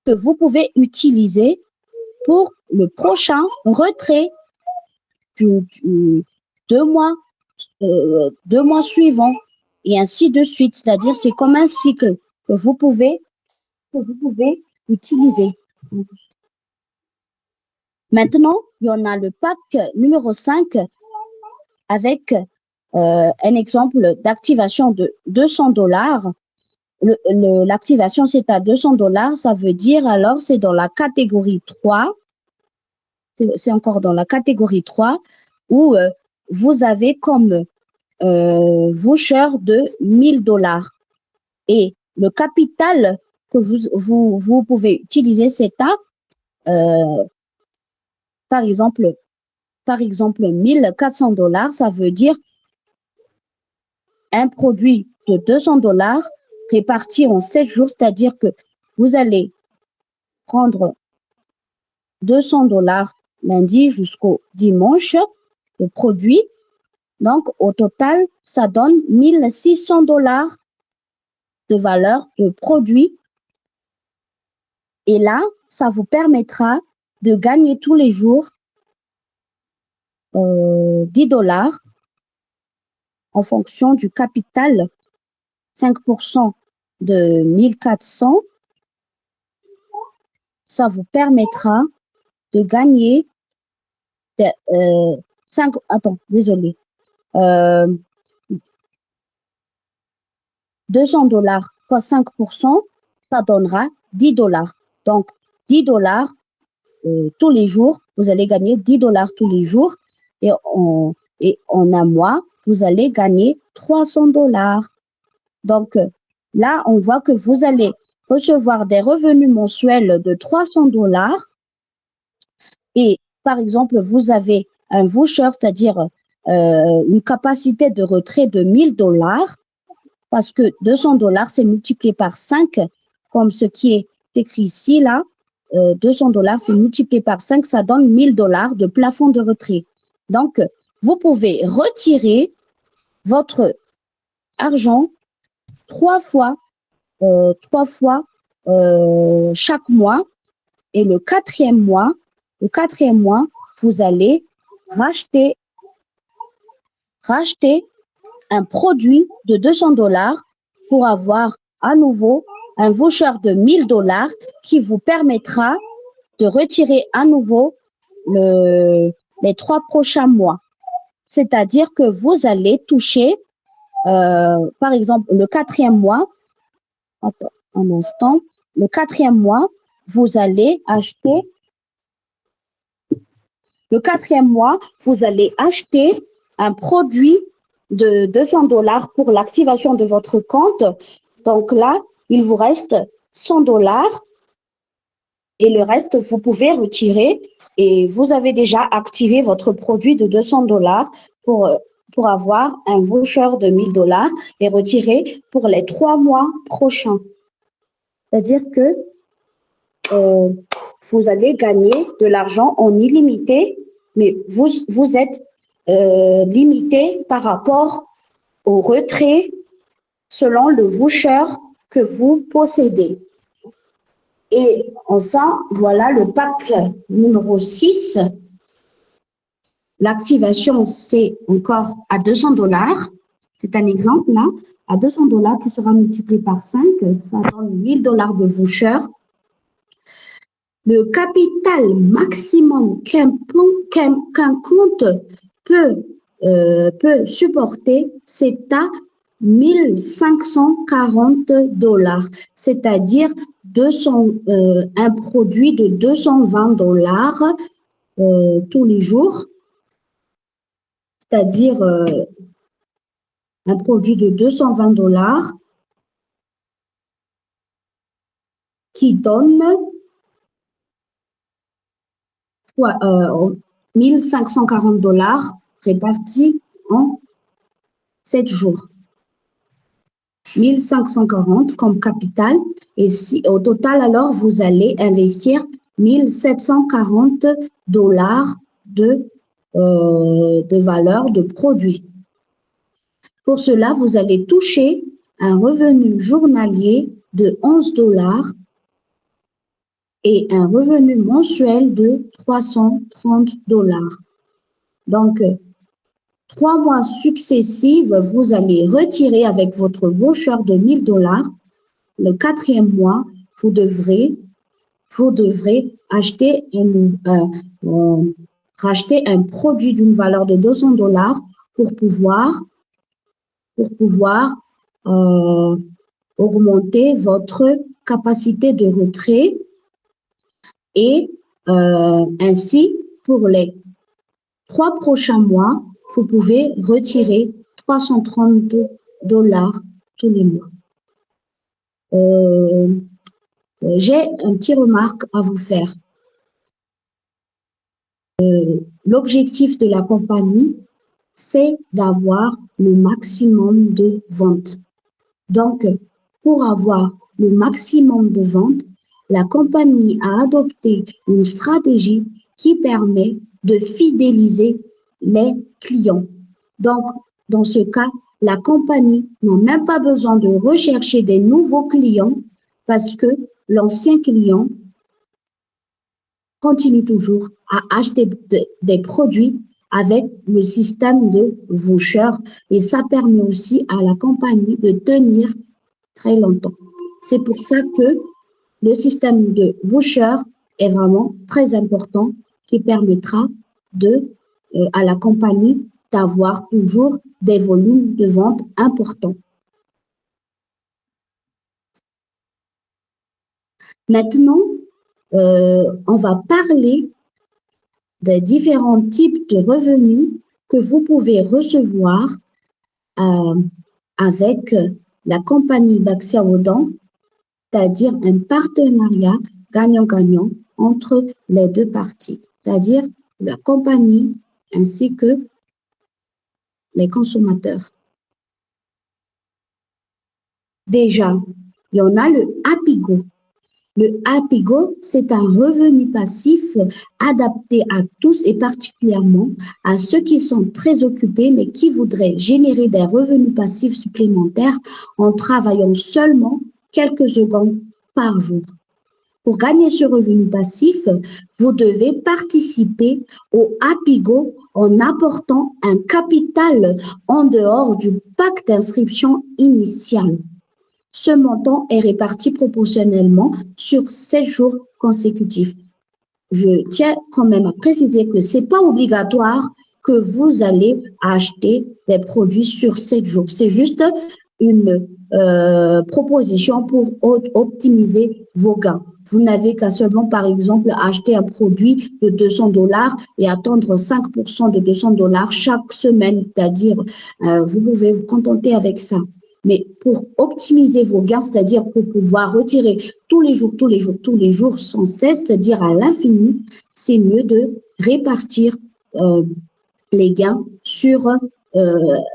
que vous pouvez utiliser pour le prochain retrait du 2 mois, 2 mois suivants et ainsi de suite. C'est-à-dire, c'est comme un cycle que vous pouvez utiliser. Maintenant, il y en a le pack numéro 5 avec un exemple d'activation de 200 dollars. L'activation, c'est à 200 dollars. Ça veut dire, alors, c'est dans la catégorie 3. C'est encore dans la catégorie 3 où vous avez comme voucher de 1000 dollars. Et le capital que vous pouvez utiliser, c'est à, par exemple, 1400 dollars. Ça veut dire un produit de 200 dollars réparti en 7 jours, c'est-à-dire que vous allez prendre 200 dollars lundi jusqu'au dimanche, le produit. Donc, au total, ça donne 1600 dollars de valeur de produit. Et là, ça vous permettra de gagner tous les jours 10 dollars en fonction du capital, 5% de 1400. Ça vous permettra de gagner 200 dollars fois 5%, ça donnera 10 dollars. Donc, 10 dollars tous les jours, vous allez gagner 10 dollars tous les jours et en un mois, vous allez gagner 300 dollars. Donc, là, on voit que vous allez recevoir des revenus mensuels de 300 dollars et, par exemple, vous avez un voucher, c'est-à-dire une capacité de retrait de 1000 dollars parce que 200 dollars, c'est multiplié par 5, comme ce qui est écrit ici, là. 200 dollars, c'est multiplié par 5, ça donne 1000 dollars de plafond de retrait. Donc, vous pouvez retirer votre argent 3 fois chaque mois. Et le quatrième mois, vous allez racheter un produit de 200 dollars pour avoir à nouveau un voucher de 1000 dollars qui vous permettra de retirer à nouveau les 3 prochains mois. C'est-à-dire que vous allez toucher, par exemple, le quatrième mois, le quatrième mois, vous allez acheter un produit de 200 dollars pour l'activation de votre compte. Donc là, il vous reste 100 dollars et le reste, vous pouvez retirer et vous avez déjà activé votre produit de 200 dollars pour avoir un voucher de 1000 dollars et retirer pour les 3 mois prochains. C'est-à-dire que vous allez gagner de l'argent en illimité, mais vous êtes limité par rapport au retrait selon le voucher que vous possédez. Et enfin, voilà le pack numéro 6. L'activation, c'est encore à 200 dollars. C'est un exemple là, à 200 dollars qui sera multiplié par 5, ça donne 1000 dollars de voucher. Le capital maximum qu'un compte peut supporter, c'est à 1540 dollars, c'est-à-dire un produit de 220 dollars tous les jours, c'est-à-dire un produit de 220 dollars qui donne 1540 dollars répartis en 7 jours. 1540 comme capital et si au total alors vous allez investir 1740 dollars de valeur de produit. Pour cela, vous allez toucher un revenu journalier de 11 $ et un revenu mensuel de 330 $. Donc, 3 mois successifs, vous allez retirer avec votre voucher de 1000 $. Le 4e mois, vous devrez racheter un produit d'une valeur de 200 $ pour pouvoir augmenter votre capacité de retrait et ainsi pour les 3 prochains mois, vous pouvez retirer 330 $ tous les mois. J'ai un petit remarque à vous faire. L'objectif de la compagnie, c'est d'avoir le maximum de ventes. Donc, pour avoir le maximum de ventes, la compagnie a adopté une stratégie qui permet de fidéliser les clients. Donc, dans ce cas, la compagnie n'a même pas besoin de rechercher des nouveaux clients parce que l'ancien client continue toujours à acheter des produits avec le système de voucher et ça permet aussi à la compagnie de tenir très longtemps. C'est pour ça que le système de voucher est vraiment très important qui permettra à la compagnie d'avoir toujours des volumes de vente importants. Maintenant, on va parler des différents types de revenus que vous pouvez recevoir avec la compagnie d'accès aux dons, c'est-à-dire un partenariat gagnant-gagnant entre les deux parties, c'est-à-dire la compagnie ainsi que les consommateurs. Déjà, il y en a le Happy-Go. Le Happy-Go, c'est un revenu passif adapté à tous et particulièrement à ceux qui sont très occupés mais qui voudraient générer des revenus passifs supplémentaires en travaillant seulement quelques secondes par jour. Pour gagner ce revenu passif, vous devez participer au Happy-Go en apportant un capital en dehors du pack d'inscription initial. Ce montant est réparti proportionnellement sur 7 jours consécutifs. Je tiens quand même à préciser que ce n'est pas obligatoire que vous allez acheter des produits sur 7 jours. C'est juste une proposition pour optimiser vos gains. Vous n'avez qu'à seulement, par exemple, acheter un produit de 200 $ et attendre 5% de 200 $ chaque semaine, c'est-à-dire vous pouvez vous contenter avec ça. Mais pour optimiser vos gains, c'est-à-dire pour pouvoir retirer tous les jours, sans cesse, c'est-à-dire à l'infini, c'est mieux de répartir les gains sur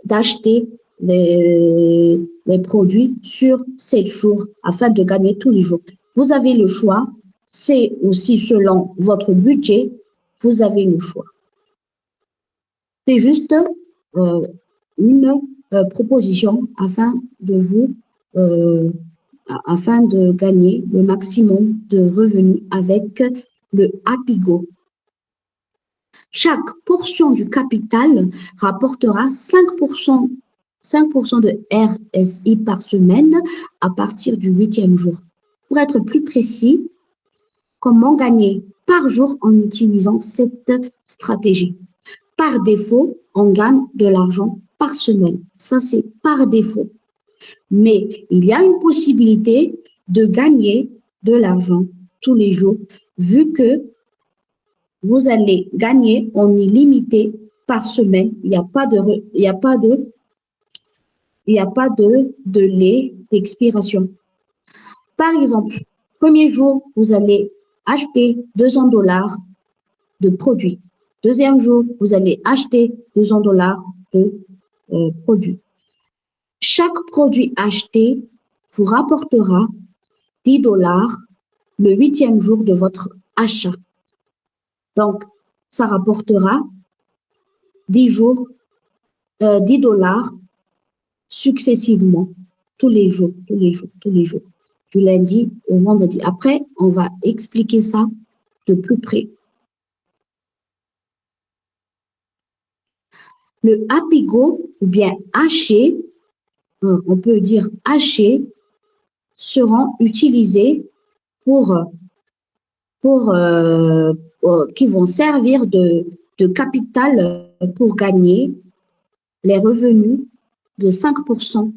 d'acheter les produits sur 7 jours afin de gagner tous les jours. Vous avez le choix, c'est aussi selon votre budget, vous avez le choix. C'est juste une proposition afin de gagner le maximum de revenus avec le Happy-Go. Chaque portion du capital rapportera 5% de RSI par semaine à partir du 8e jour. Pour être plus précis, comment gagner par jour en utilisant cette stratégie? Par défaut, on gagne de l'argent par semaine. Ça, c'est par défaut. Mais il y a une possibilité de gagner de l'argent tous les jours, vu que vous allez gagner en illimité par semaine. Il n'y a pas de délai d'expiration. Par exemple, premier jour, vous allez acheter 200 $ de produits. Deuxième jour, vous allez acheter 200 $ de produits. Chaque produit acheté vous rapportera 10 $ le 8e jour de votre achat. Donc, ça rapportera 10 $ successivement. tous les jours, tous les jours, tous les jours, du lundi au vendredi. Après, on va expliquer ça de plus près. Le Hapigo ou bien haché, on peut dire haché, seront utilisés pour qui vont servir de capital pour gagner les revenus de 5%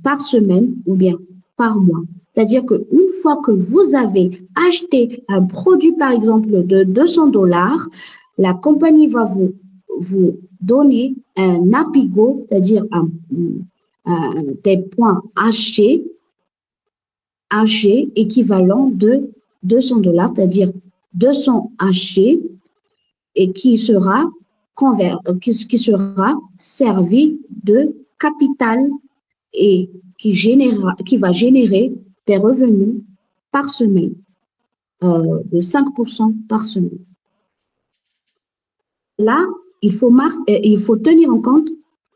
par semaine ou bien par mois. C'est-à-dire qu'une fois que vous avez acheté un produit, par exemple, de $200, la compagnie va vous donner un Hapigo, c'est-à-dire des points H équivalent de $200, c'est-à-dire 200 H et qui sera servi de capital et qui va générer des revenus par semaine, de 5% par semaine. Là, il faut tenir en compte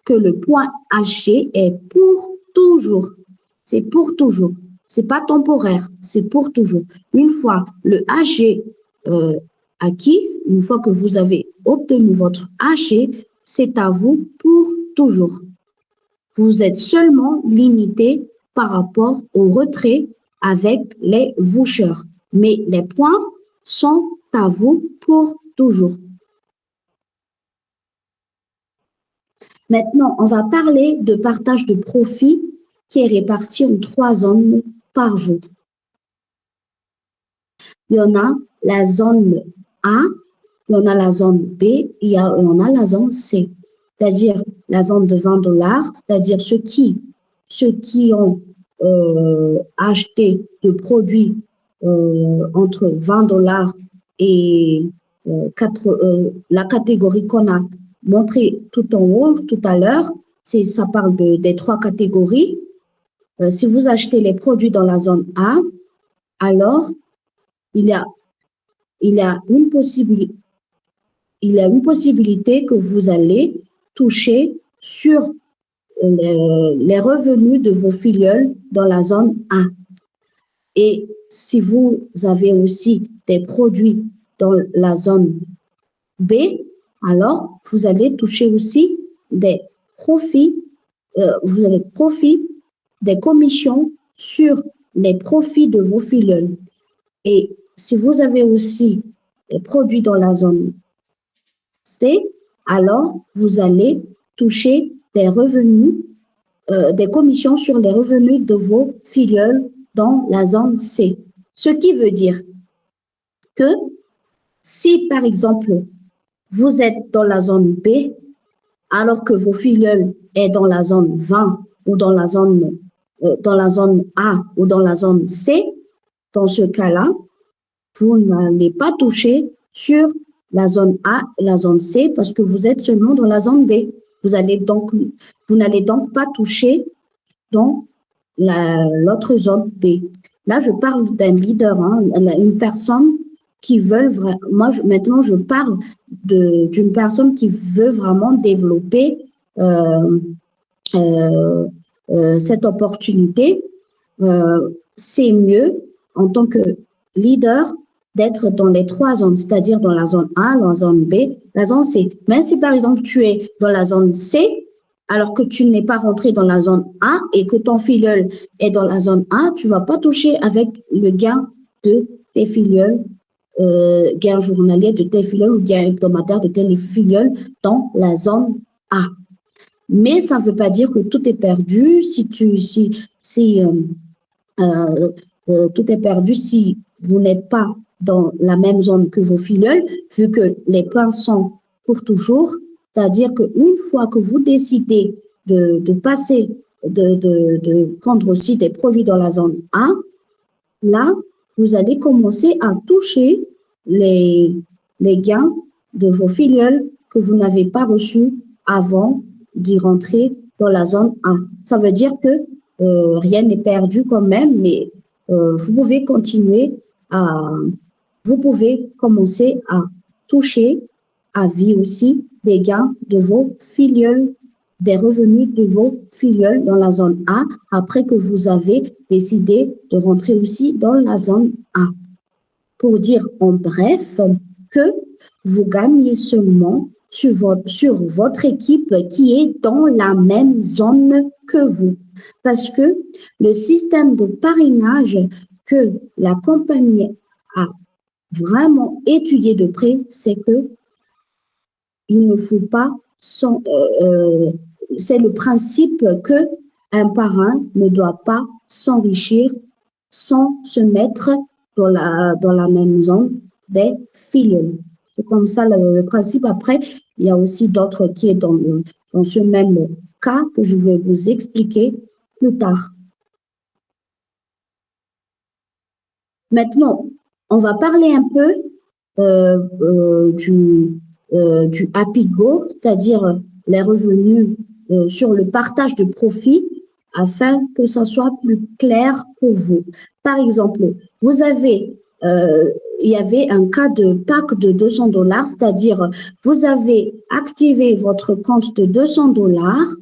que le point H est pour toujours. C'est pour toujours. C'est pas temporaire, c'est pour toujours. Une fois le H acquis, une fois que vous avez obtenu votre H, c'est à vous pour toujours. Vous êtes seulement limité par rapport au retrait avec les vouchers. Mais les points sont à vous pour toujours. Maintenant, on va parler de partage de profit qui est réparti en 3 zones par jour. Il y en a la zone A, il y en a la zone B, il y en a la zone C. C'est-à-dire la zone de $20, c'est-à-dire ceux qui ont acheté de produits entre $20 et la catégorie qu'on a montrée tout en haut, tout à l'heure, ça parle des 3 catégories. Si vous achetez les produits dans la zone A, alors il y a une possibilité que vous allez toucher sur les revenus de vos filleuls dans la zone A. Et si vous avez aussi des produits dans la zone B, alors vous allez toucher aussi des profits, des commissions sur les profits de vos filleuls. Et si vous avez aussi des produits dans la zone C, alors vous allez toucher des revenus, des commissions sur les revenus de vos filleuls dans la zone C. Ce qui veut dire que si, par exemple, vous êtes dans la zone B, alors que vos filleuls est dans la zone 20 ou dans la zone A ou dans la zone C, dans ce cas-là, vous n'allez pas toucher sur la zone A et la zone C parce que vous êtes seulement dans la zone B. Vous n'allez donc pas toucher dans l'autre zone B. Là, je parle d'un leader, une personne qui veut vraiment, maintenant je parle d'une personne qui veut vraiment développer cette opportunité. C'est mieux en tant que leader d'être dans les 3 zones, c'est-à-dire dans la zone A, la zone B, la zone C. Mais si par exemple tu es dans la zone C, alors que tu n'es pas rentré dans la zone A et que ton filleul est dans la zone A, tu ne vas pas toucher avec le gain de tes filleuls, gain journalier de tes filleuls ou gain hebdomadaire de tes filleuls dans la zone A. Mais ça ne veut pas dire que tout est perdu tout est perdu si vous n'êtes pas dans la même zone que vos filleuls, vu que les points sont pour toujours. C'est-à-dire qu'une fois que vous décidez de passer, de prendre aussi des produits dans la zone A, là, vous allez commencer à toucher les gains de vos filleuls que vous n'avez pas reçus avant d'y rentrer dans la zone A. Ça veut dire que rien n'est perdu quand même, mais vous pouvez commencer à toucher à vie aussi des gains de vos filleuls des revenus de vos filleuls dans la zone A après que vous avez décidé de rentrer aussi dans la zone A. Pour dire en bref que vous gagnez seulement sur votre équipe qui est dans la même zone que vous. Parce que le système de parrainage que la compagnie a vraiment étudié de près, c'est que il ne faut pas, c'est le principe que un parrain ne doit pas s'enrichir sans se mettre dans la même zone des filiales. C'est comme ça le principe. Après, il y a aussi d'autres qui est dans ce même cas que je vais vous expliquer plus tard. Maintenant, on va parler un peu du Happy Go, c'est-à-dire les revenus sur le partage de profits afin que ça soit plus clair pour vous. Par exemple, vous avez, il y avait un cas de pack de $200, c'est-à-dire vous avez activé votre compte de $200,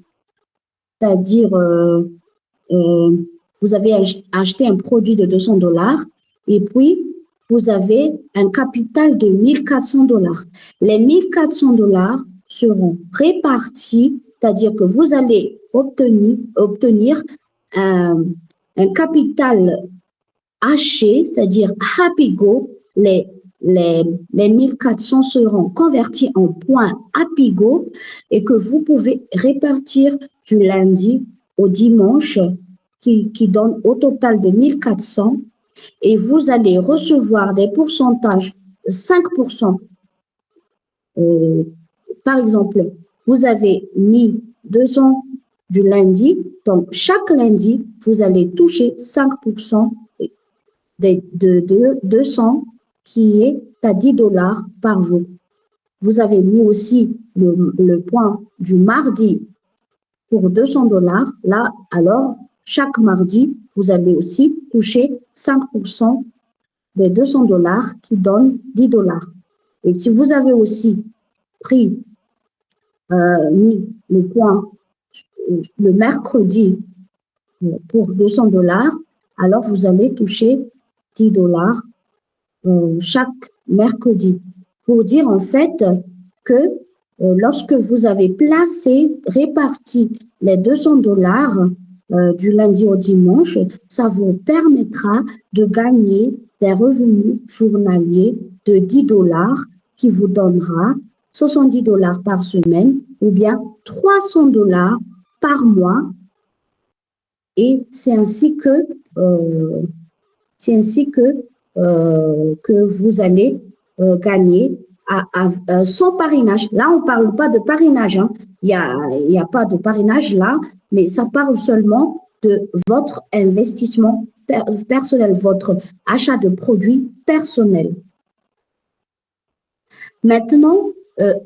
c'est-à-dire vous avez acheté un produit de $200 et puis vous avez un capital de $1 400. Les $1 400 seront répartis, c'est-à-dire que vous allez obtenir un capital haché, c'est-à-dire Happy Go. Les 1400 seront convertis en points Happy Go et que vous pouvez répartir du lundi au dimanche qui donne au total de 1400 et vous allez recevoir des pourcentages de 5%. Par exemple, vous avez mis 200 du lundi, donc chaque lundi, vous allez toucher 5% de 200 qui est à $10 par jour. Vous avez mis aussi le point du mardi pour $200. Là, alors, chaque mardi, vous allez aussi toucher 5% des $200 qui donnent $10. Et si vous avez aussi pris mis le point le mercredi pour $200, alors vous allez toucher $10 chaque mercredi. Pour dire en fait que lorsque vous avez réparti les $200 du lundi au dimanche, ça vous permettra de gagner des revenus journaliers de $10 qui vous donnera $70 par semaine ou bien $300 par mois. Et c'est ainsi que vous allez gagner sans parrainage. Là, on ne parle pas de parrainage. Hein. Il y a pas de parrainage là, mais ça parle seulement de votre investissement personnel, votre achat de produits personnels. Maintenant,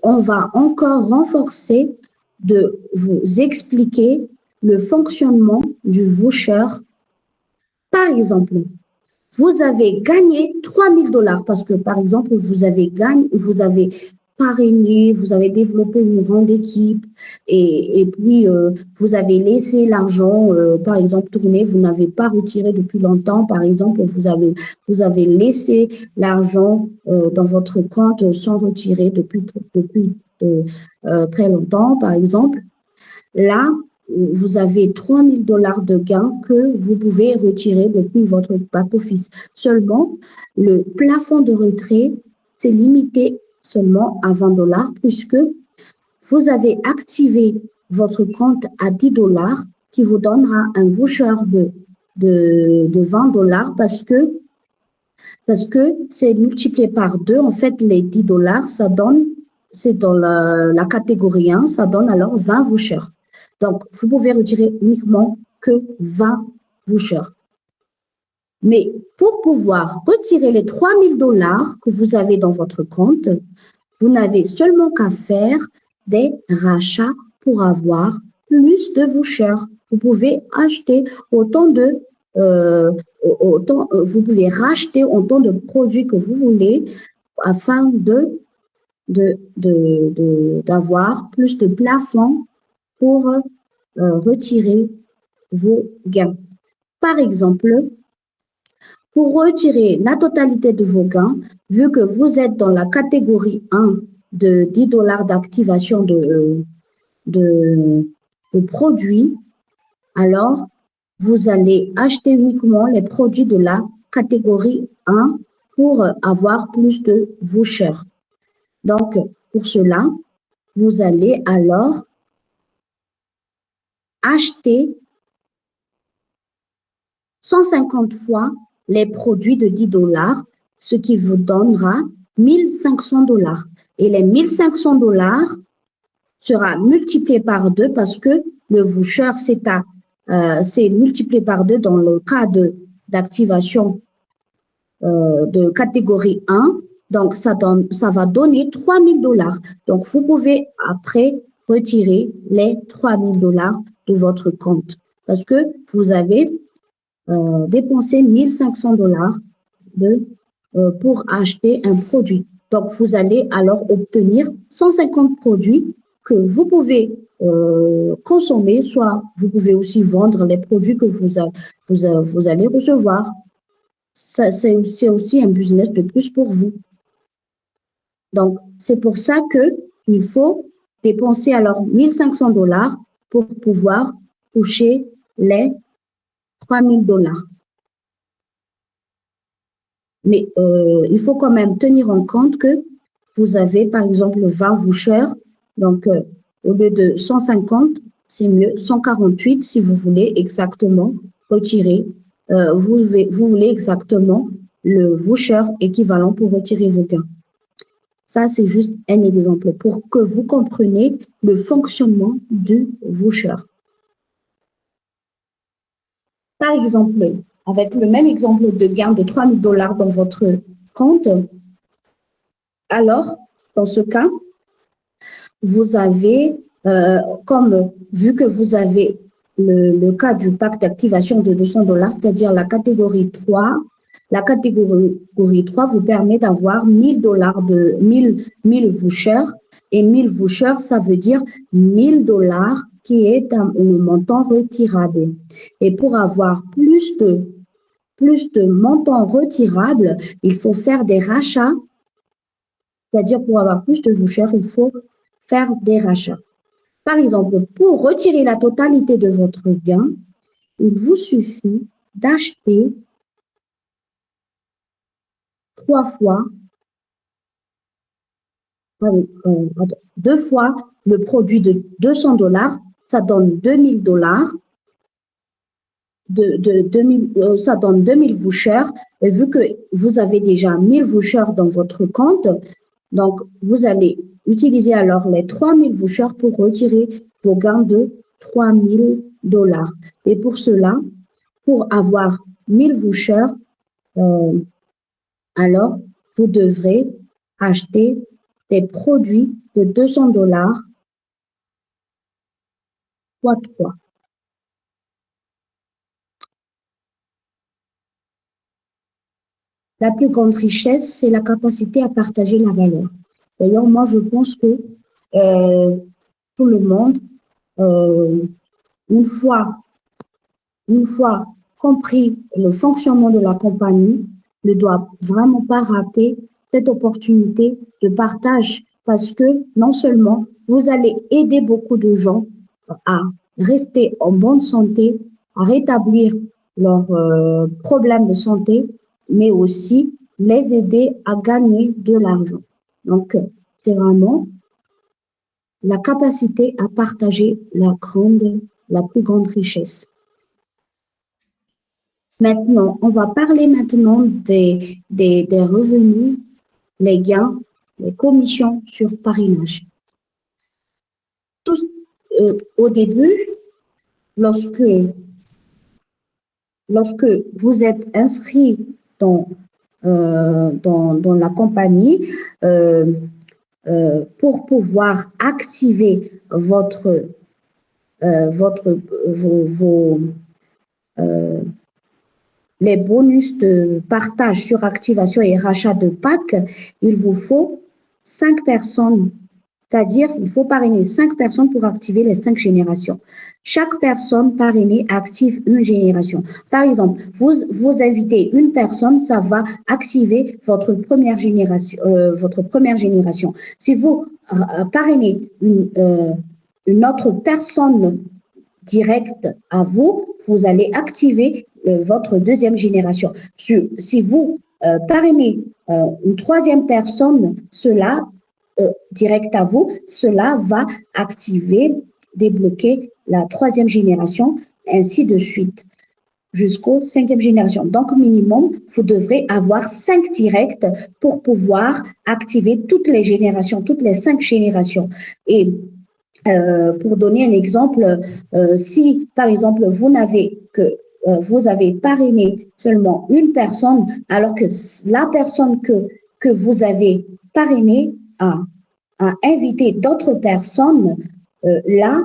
on va encore renforcer de vous expliquer le fonctionnement du voucher. Par exemple, vous avez gagné $3000 parce que, par exemple, vous avez parrainé, vous avez développé une grande équipe et puis vous avez laissé l'argent, par exemple, tourner, vous n'avez pas retiré depuis longtemps, par exemple, vous avez laissé l'argent dans votre compte sans retirer depuis très longtemps, par exemple. Là, vous avez $3000 de gains que vous pouvez retirer depuis votre back-office. Seulement, le plafond de retrait, c'est limité seulement à $20 puisque vous avez activé votre compte à $10 qui vous donnera un voucher de $20 parce que c'est multiplié par 2. En fait, les $10, ça donne, c'est dans la catégorie 1, ça donne alors 20 vouchers. Donc, vous pouvez retirer uniquement que 20 vouchers. Mais pour pouvoir retirer les $3000 que vous avez dans votre compte, vous n'avez seulement qu'à faire des rachats pour avoir plus de vouchers. Vous pouvez acheter vous pouvez racheter autant de produits que vous voulez afin d'avoir plus de plafond pour retirer vos gains. Par exemple, pour retirer la totalité de vos gains, vu que vous êtes dans la catégorie 1 de 10 dollars d'activation de produits, alors vous allez acheter uniquement les produits de la catégorie 1 pour avoir plus de vouchers. Donc, pour cela, vous allez alors acheter 150 fois les produits de 10 dollars, ce qui vous donnera 1500 dollars. Et les 1500 dollars sera multiplié par 2 parce que le voucher, c'est multiplié par 2 dans le cas d'activation de catégorie 1. Donc, ça va donner 3000 dollars. Donc, vous pouvez après retirer les 3000 dollars de votre compte parce que vous avez dépensé 1500 dollars pour acheter un produit. Donc, vous allez alors obtenir 150 produits que vous pouvez consommer, soit vous pouvez aussi vendre les produits que vous allez recevoir. C'est aussi un business de plus pour vous. Donc, c'est pour ça qu'il faut dépenser alors 1500 dollars pour pouvoir toucher les 3000 dollars. Mais il faut quand même tenir en compte que vous avez par exemple 20 vouchers. Donc, au lieu de 150, c'est mieux 148 si vous voulez exactement retirer. Vous voulez exactement le voucher équivalent pour retirer vos gains. Ça, c'est juste un exemple pour que vous compreniez le fonctionnement du voucher. Par exemple, avec le même exemple de gain de 3000 dollars dans votre compte, alors, dans ce cas, vous avez, vu que vous avez le cas du pack d'activation de 200 dollars, c'est-à-dire la catégorie 3 vous permet d'avoir 1000 dollars de 1000 vouchers. Et 1000 vouchers, ça veut dire 1000 dollars qui est le montant retirable. Et pour avoir plus de montants retirables, il faut faire des rachats. C'est-à-dire, pour avoir plus de vouchers, il faut faire des rachats. Par exemple, pour retirer la totalité de votre gain, il vous suffit d'acheter 2 fois le produit de 200 dollars, ça donne 2000 dollars. Ça donne 2000 vouchers. Et vu que vous avez déjà 1000 vouchers dans votre compte, donc vous allez utiliser alors les 3000 vouchers pour retirer vos gains de 3000 dollars. Et pour cela, pour avoir 1000 vouchers, alors vous devrez acheter des produits de 200 dollars fois 3. La plus grande richesse, c'est la capacité à partager la valeur. D'ailleurs, moi, je pense que tout le monde, une fois compris le fonctionnement de la compagnie, ne doit vraiment pas rater cette opportunité de partage parce que non seulement vous allez aider beaucoup de gens à rester en bonne santé, à rétablir leurs problèmes de santé, mais aussi les aider à gagner de l'argent. Donc, c'est vraiment la capacité à partager la plus grande richesse. Maintenant, on va parler maintenant des revenus, les gains, les commissions sur parrainage. Au début, lorsque vous êtes inscrit dans la compagnie, pour pouvoir activer les bonus de partage sur activation et rachat de packs, il vous faut 5 personnes C'est-à-dire, il faut parrainer 5 personnes pour activer les 5 générations. Chaque personne parrainée active une génération. Par exemple, vous invitez une personne, ça va activer votre première génération. Si vous parrainez une autre personne directe à vous, vous allez activer votre deuxième génération. Si vous parrainez une troisième personne, cela direct à vous, cela va activer, débloquer la troisième génération, ainsi de suite, jusqu'au cinquième génération. Donc, minimum, vous devrez avoir 5 directs pour pouvoir activer toutes les générations, toutes les 5 générations. Et pour donner un exemple, si par exemple vous avez parrainé seulement une personne, alors que la personne que vous avez parrainée a invité d'autres personnes, là,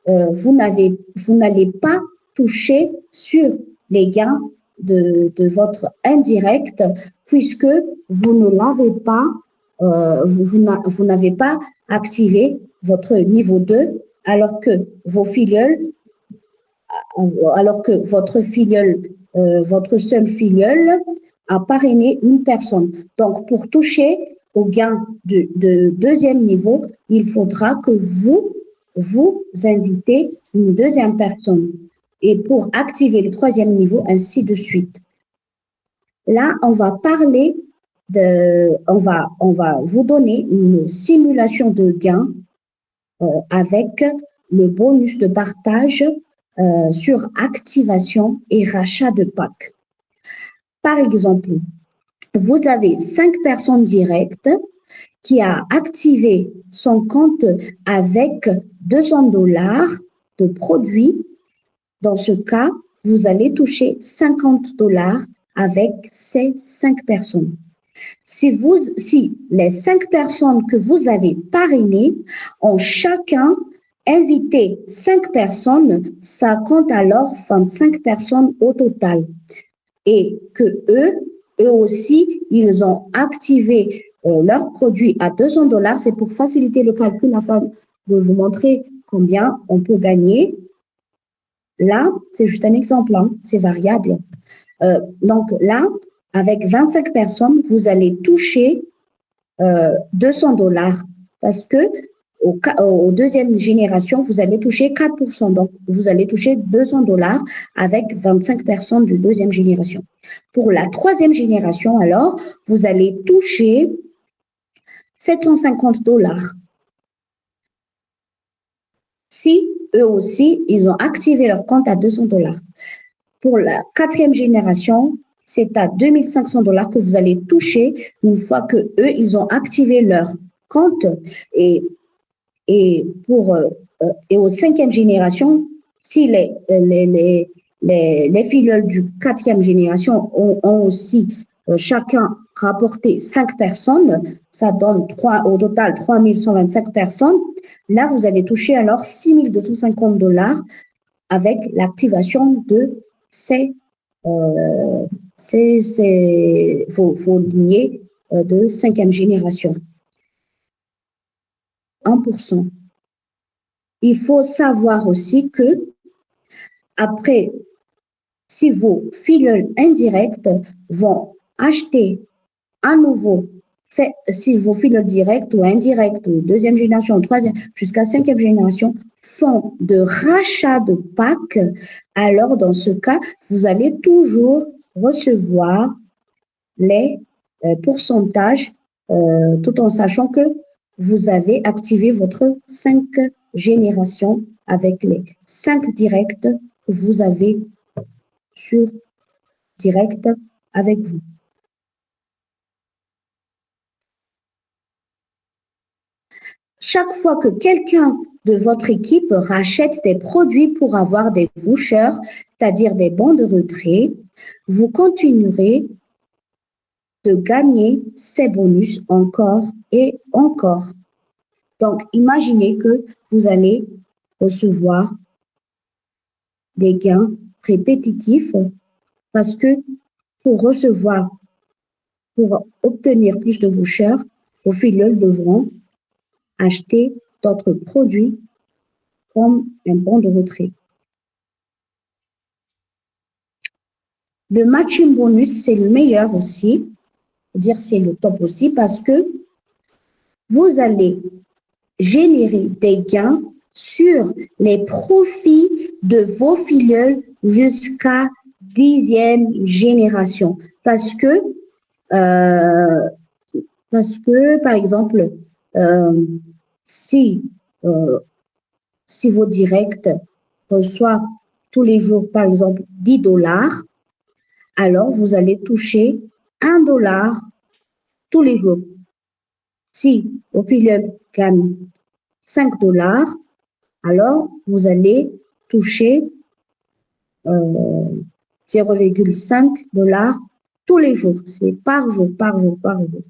vous n'allez pas toucher sur les gains de votre indirect, puisque vous ne l'avez pas, vous n'avez pas activé votre niveau 2, alors que votre seul filleul a parrainé une personne. Donc, pour toucher au gain de deuxième niveau, il faudra que vous invitez une deuxième personne. Et pour activer le troisième niveau, ainsi de suite. Là, on va vous donner une simulation de gain avec le bonus de partage sur activation et rachat de packs. Par exemple, vous avez 5 personnes directes qui a activé son compte avec $200 de produits. Dans ce cas, vous allez toucher $50 avec ces 5 personnes. Si les 5 personnes que vous avez parrainées ont chacun invité 5 personnes, ça compte alors 25 personnes au total. Et que eux aussi, ils ont activé leurs produits à $200. C'est pour faciliter le calcul afin de vous montrer combien on peut gagner. Là, c'est juste un exemple, hein, c'est variable. Donc là, avec 25 personnes, vous allez toucher $200 parce que au deuxième génération, vous allez toucher 4%. Donc, vous allez toucher $200 avec 25 personnes de deuxième génération. Pour la troisième génération, alors, vous allez toucher $750. Si eux aussi, ils ont activé leur compte à $200. Pour la quatrième génération, c'est à $2500 que vous allez toucher une fois que eux, ils ont activé leur compte. Et aux cinquième génération, si les filleuls du quatrième génération ont aussi chacun rapporté 5 personnes, ça donne au total 3125 personnes. Là, vous allez toucher alors $6250 avec l'activation de vos lignées de cinquième génération. 1%. Il faut savoir aussi que après, si vos filleuls indirects vont acheter à nouveau, si vos filleuls directs ou indirects, ou deuxième génération, troisième, jusqu'à cinquième génération, font de rachat de packs, alors dans ce cas, vous allez toujours recevoir les pourcentages tout en sachant que vous avez activé votre 5 générations avec les 5 directs que vous avez sur direct avec vous. Chaque fois que quelqu'un de votre équipe rachète des produits pour avoir des vouchers, c'est-à-dire des bons de retrait, vous continuerez de gagner ces bonus encore et encore. Donc, imaginez que vous allez recevoir des gains répétitifs parce que pour obtenir plus de vouchers, vos filleuls devront acheter d'autres produits comme un bon de retrait. Le matching bonus, c'est le meilleur aussi, dire c'est le top aussi parce que vous allez générer des gains sur les profits de vos filleuls jusqu'à 10e génération. Parce que, par exemple, si, si vos directs reçoivent tous les jours, par exemple, 10 dollars, alors vous allez toucher 1 dollar tous les jours. Si vos filleuls gagnent 5 dollars, alors vous allez toucher 0,5 dollars tous les jours. C'est par jour, par jour, par jour.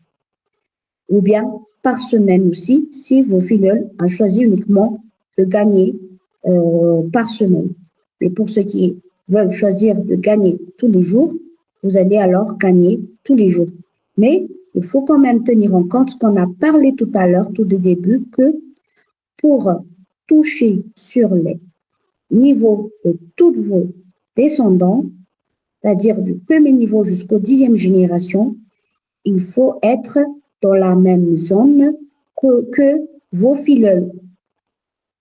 Ou bien par semaine aussi, si vos filleuls ont choisi uniquement de gagner par semaine. Et pour ceux qui veulent choisir de gagner tous les jours, vous allez alors gagner tous les jours. Mais il faut quand même tenir en compte ce qu'on a parlé tout à l'heure, tout au début, que pour toucher sur les niveaux de tous vos descendants, c'est-à-dire du premier niveau jusqu'au 10e génération, il faut être dans la même zone que vos filleuls.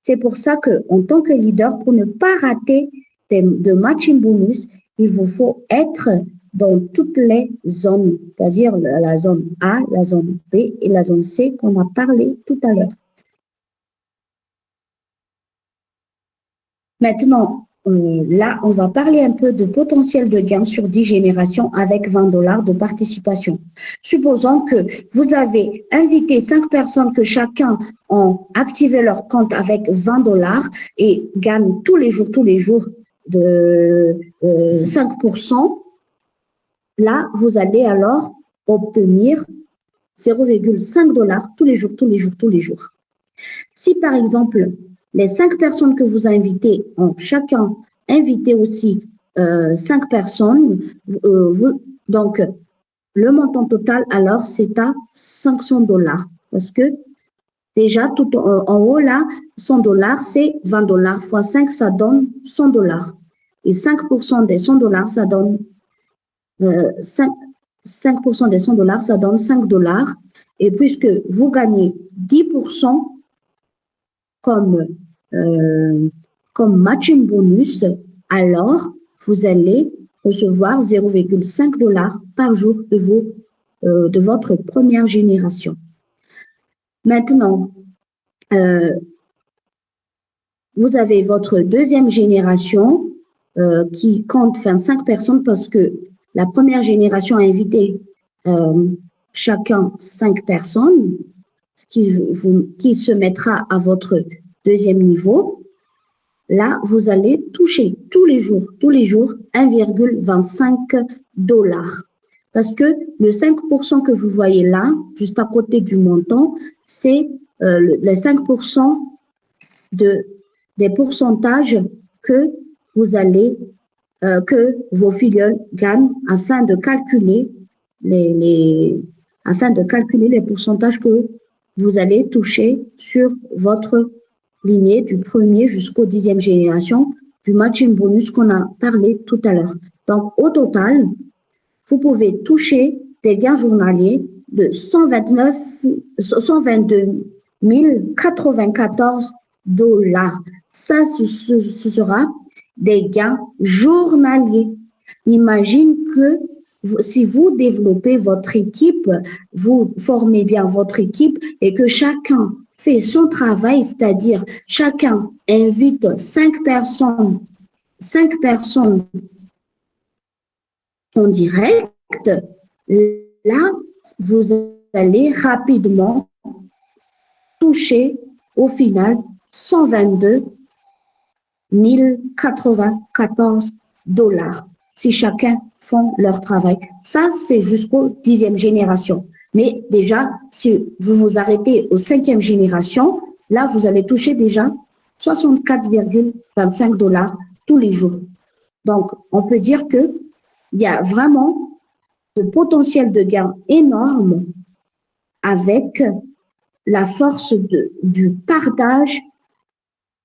C'est pour ça que, en tant que leader, pour ne pas rater de matching bonus, il vous faut être dans toutes les zones, c'est-à-dire la zone A, la zone B et la zone C qu'on a parlé tout à l'heure. Maintenant, là, on va parler un peu de potentiel de gain sur 10 générations avec 20 dollars de participation. Supposons que vous avez invité 5 personnes que chacun ont activé leur compte avec 20 dollars et gagnent tous les jours de 5%. Là, vous allez alors obtenir 0,5 dollars tous les jours. Si par exemple, les 5 personnes que vous invitez ont chacun invité aussi 5 personnes, donc le montant total alors c'est à 500 dollars. Parce que déjà tout en haut là, 100 dollars c'est 20 dollars fois 5, ça donne 100 dollars. Et 5% des 100 dollars, ça donne 5% des 100 dollars, ça donne 5 dollars. Et puisque vous gagnez 10% comme matching bonus, alors vous allez recevoir 0,5 dollars par jour de votre première génération. Maintenant, vous avez votre deuxième génération qui compte 25 personnes parce que la première génération a invité chacun 5 personnes, qui se mettra à votre deuxième niveau. Là, vous allez toucher tous les jours 1,25 dollars. Parce que le 5% que vous voyez là, juste à côté du montant, c'est les 5% des pourcentages que vous allez, que vos filleuls gagnent afin de calculer les pourcentages que vous allez toucher sur votre lignée du premier jusqu'au 10e génération du matching bonus qu'on a parlé tout à l'heure. Donc, au total, vous pouvez toucher des gains journaliers de 122 094 dollars. Ça, ce sera des gains journaliers. Imagine que si vous développez votre équipe, vous formez bien votre équipe et que chacun fait son travail, c'est-à-dire chacun invite 5 personnes en direct, là, vous allez rapidement toucher au final 122 094 dollars si chacun font leur travail. Ça, c'est jusqu'au 10e génération. Mais déjà, si vous vous arrêtez aux 5e génération, là, vous allez toucher déjà 64,25 dollars tous les jours. Donc, on peut dire que il y a vraiment de potentiel de gain énorme avec la force du partage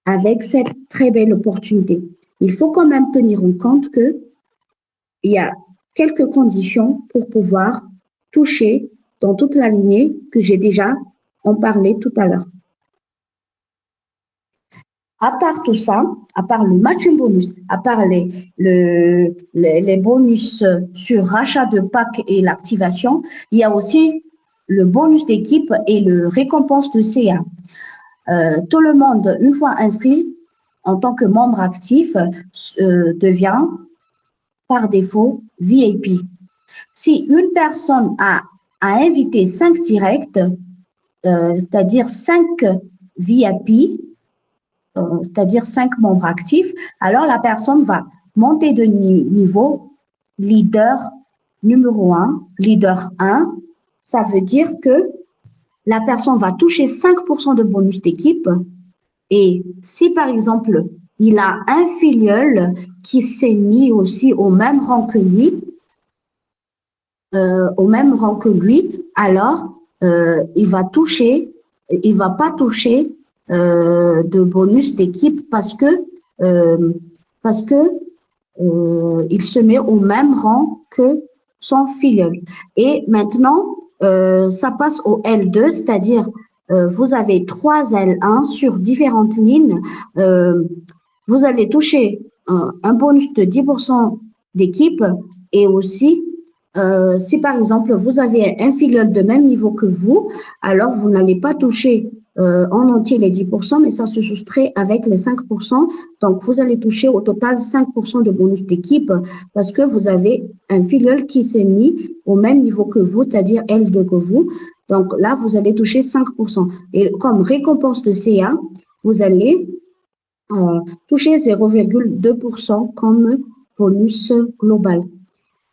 avec cette très belle opportunité. Il faut quand même tenir en compte que il y a quelques conditions pour pouvoir toucher dans toute la lignée que j'ai déjà en parlé tout à l'heure. À part tout ça, à part le matching bonus, à part les bonus sur rachat de packs et l'activation, il y a aussi le bonus d'équipe et le récompense de CA. Tout le monde, une fois inscrit en tant que membre actif, devient par défaut VIP. Si une personne a invité 5 directs, c'est-à-dire 5 VIP, c'est-à-dire 5 membres actifs, alors la personne va monter de niveau leader numéro 1, leader 1. Ça veut dire que la personne va toucher 5% de bonus d'équipe. Et si par exemple, il a un filleul qui s'est mis aussi au même rang que lui, alors il va pas toucher de bonus d'équipe parce que il se met au même rang que son filleul. Et maintenant, ça passe au L2, c'est-à-dire vous avez 3 L1 sur différentes lignes. Vous allez toucher un bonus de 10% d'équipe et aussi si par exemple vous avez un filleul de même niveau que vous, alors vous n'allez pas toucher en entier les 10%, mais ça se soustrait avec les 5%. Donc vous allez toucher au total 5% de bonus d'équipe parce que vous avez un filleul qui s'est mis au même niveau que vous, c'est-à-dire L2 que vous. Donc là, vous allez toucher 5%. Et comme récompense de CA, vous allez toucher 0,2% comme bonus global.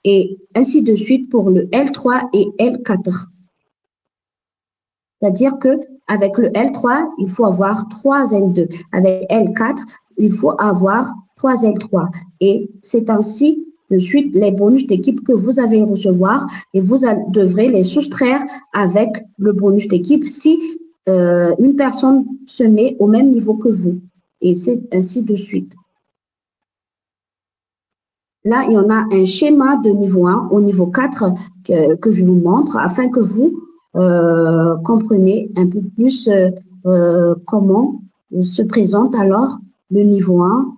Et ainsi de suite pour le L3 et L4. C'est-à-dire que avec le L3, il faut avoir 3 L2. Avec L4, il faut avoir 3 L3. Et c'est ainsi de suite les bonus d'équipe que vous allez recevoir et vous devrez les soustraire avec le bonus d'équipe si une personne se met au même niveau que vous. Et c'est ainsi de suite. Là, il y en a un schéma de niveau 1 au niveau 4 que je vous montre afin que vous compreniez un peu plus comment se présente alors le niveau 1,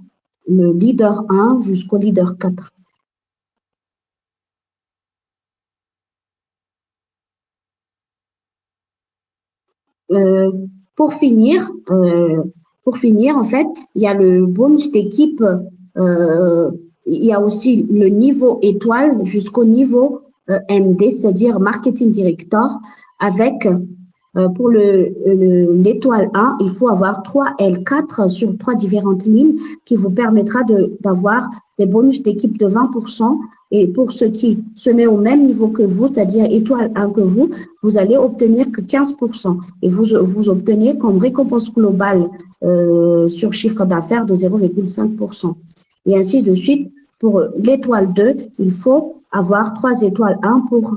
le leader 1 jusqu'au leader 4. Pour finir, en fait, il y a le bonus d'équipe, il y a aussi le niveau étoile jusqu'au niveau MD, c'est-à-dire Marketing Director, avec pour l'étoile 1, il faut avoir 3 L4 sur 3 différentes lignes qui vous permettra d'avoir des bonus d'équipe de 20%. Et pour ceux qui se met au même niveau que vous, c'est-à-dire étoile 1 que vous allez obtenir que 15%. Et vous obtenez comme récompense globale sur chiffre d'affaires de 0,5%. Et ainsi de suite, pour l'étoile 2, il faut avoir 3 étoiles 1 pour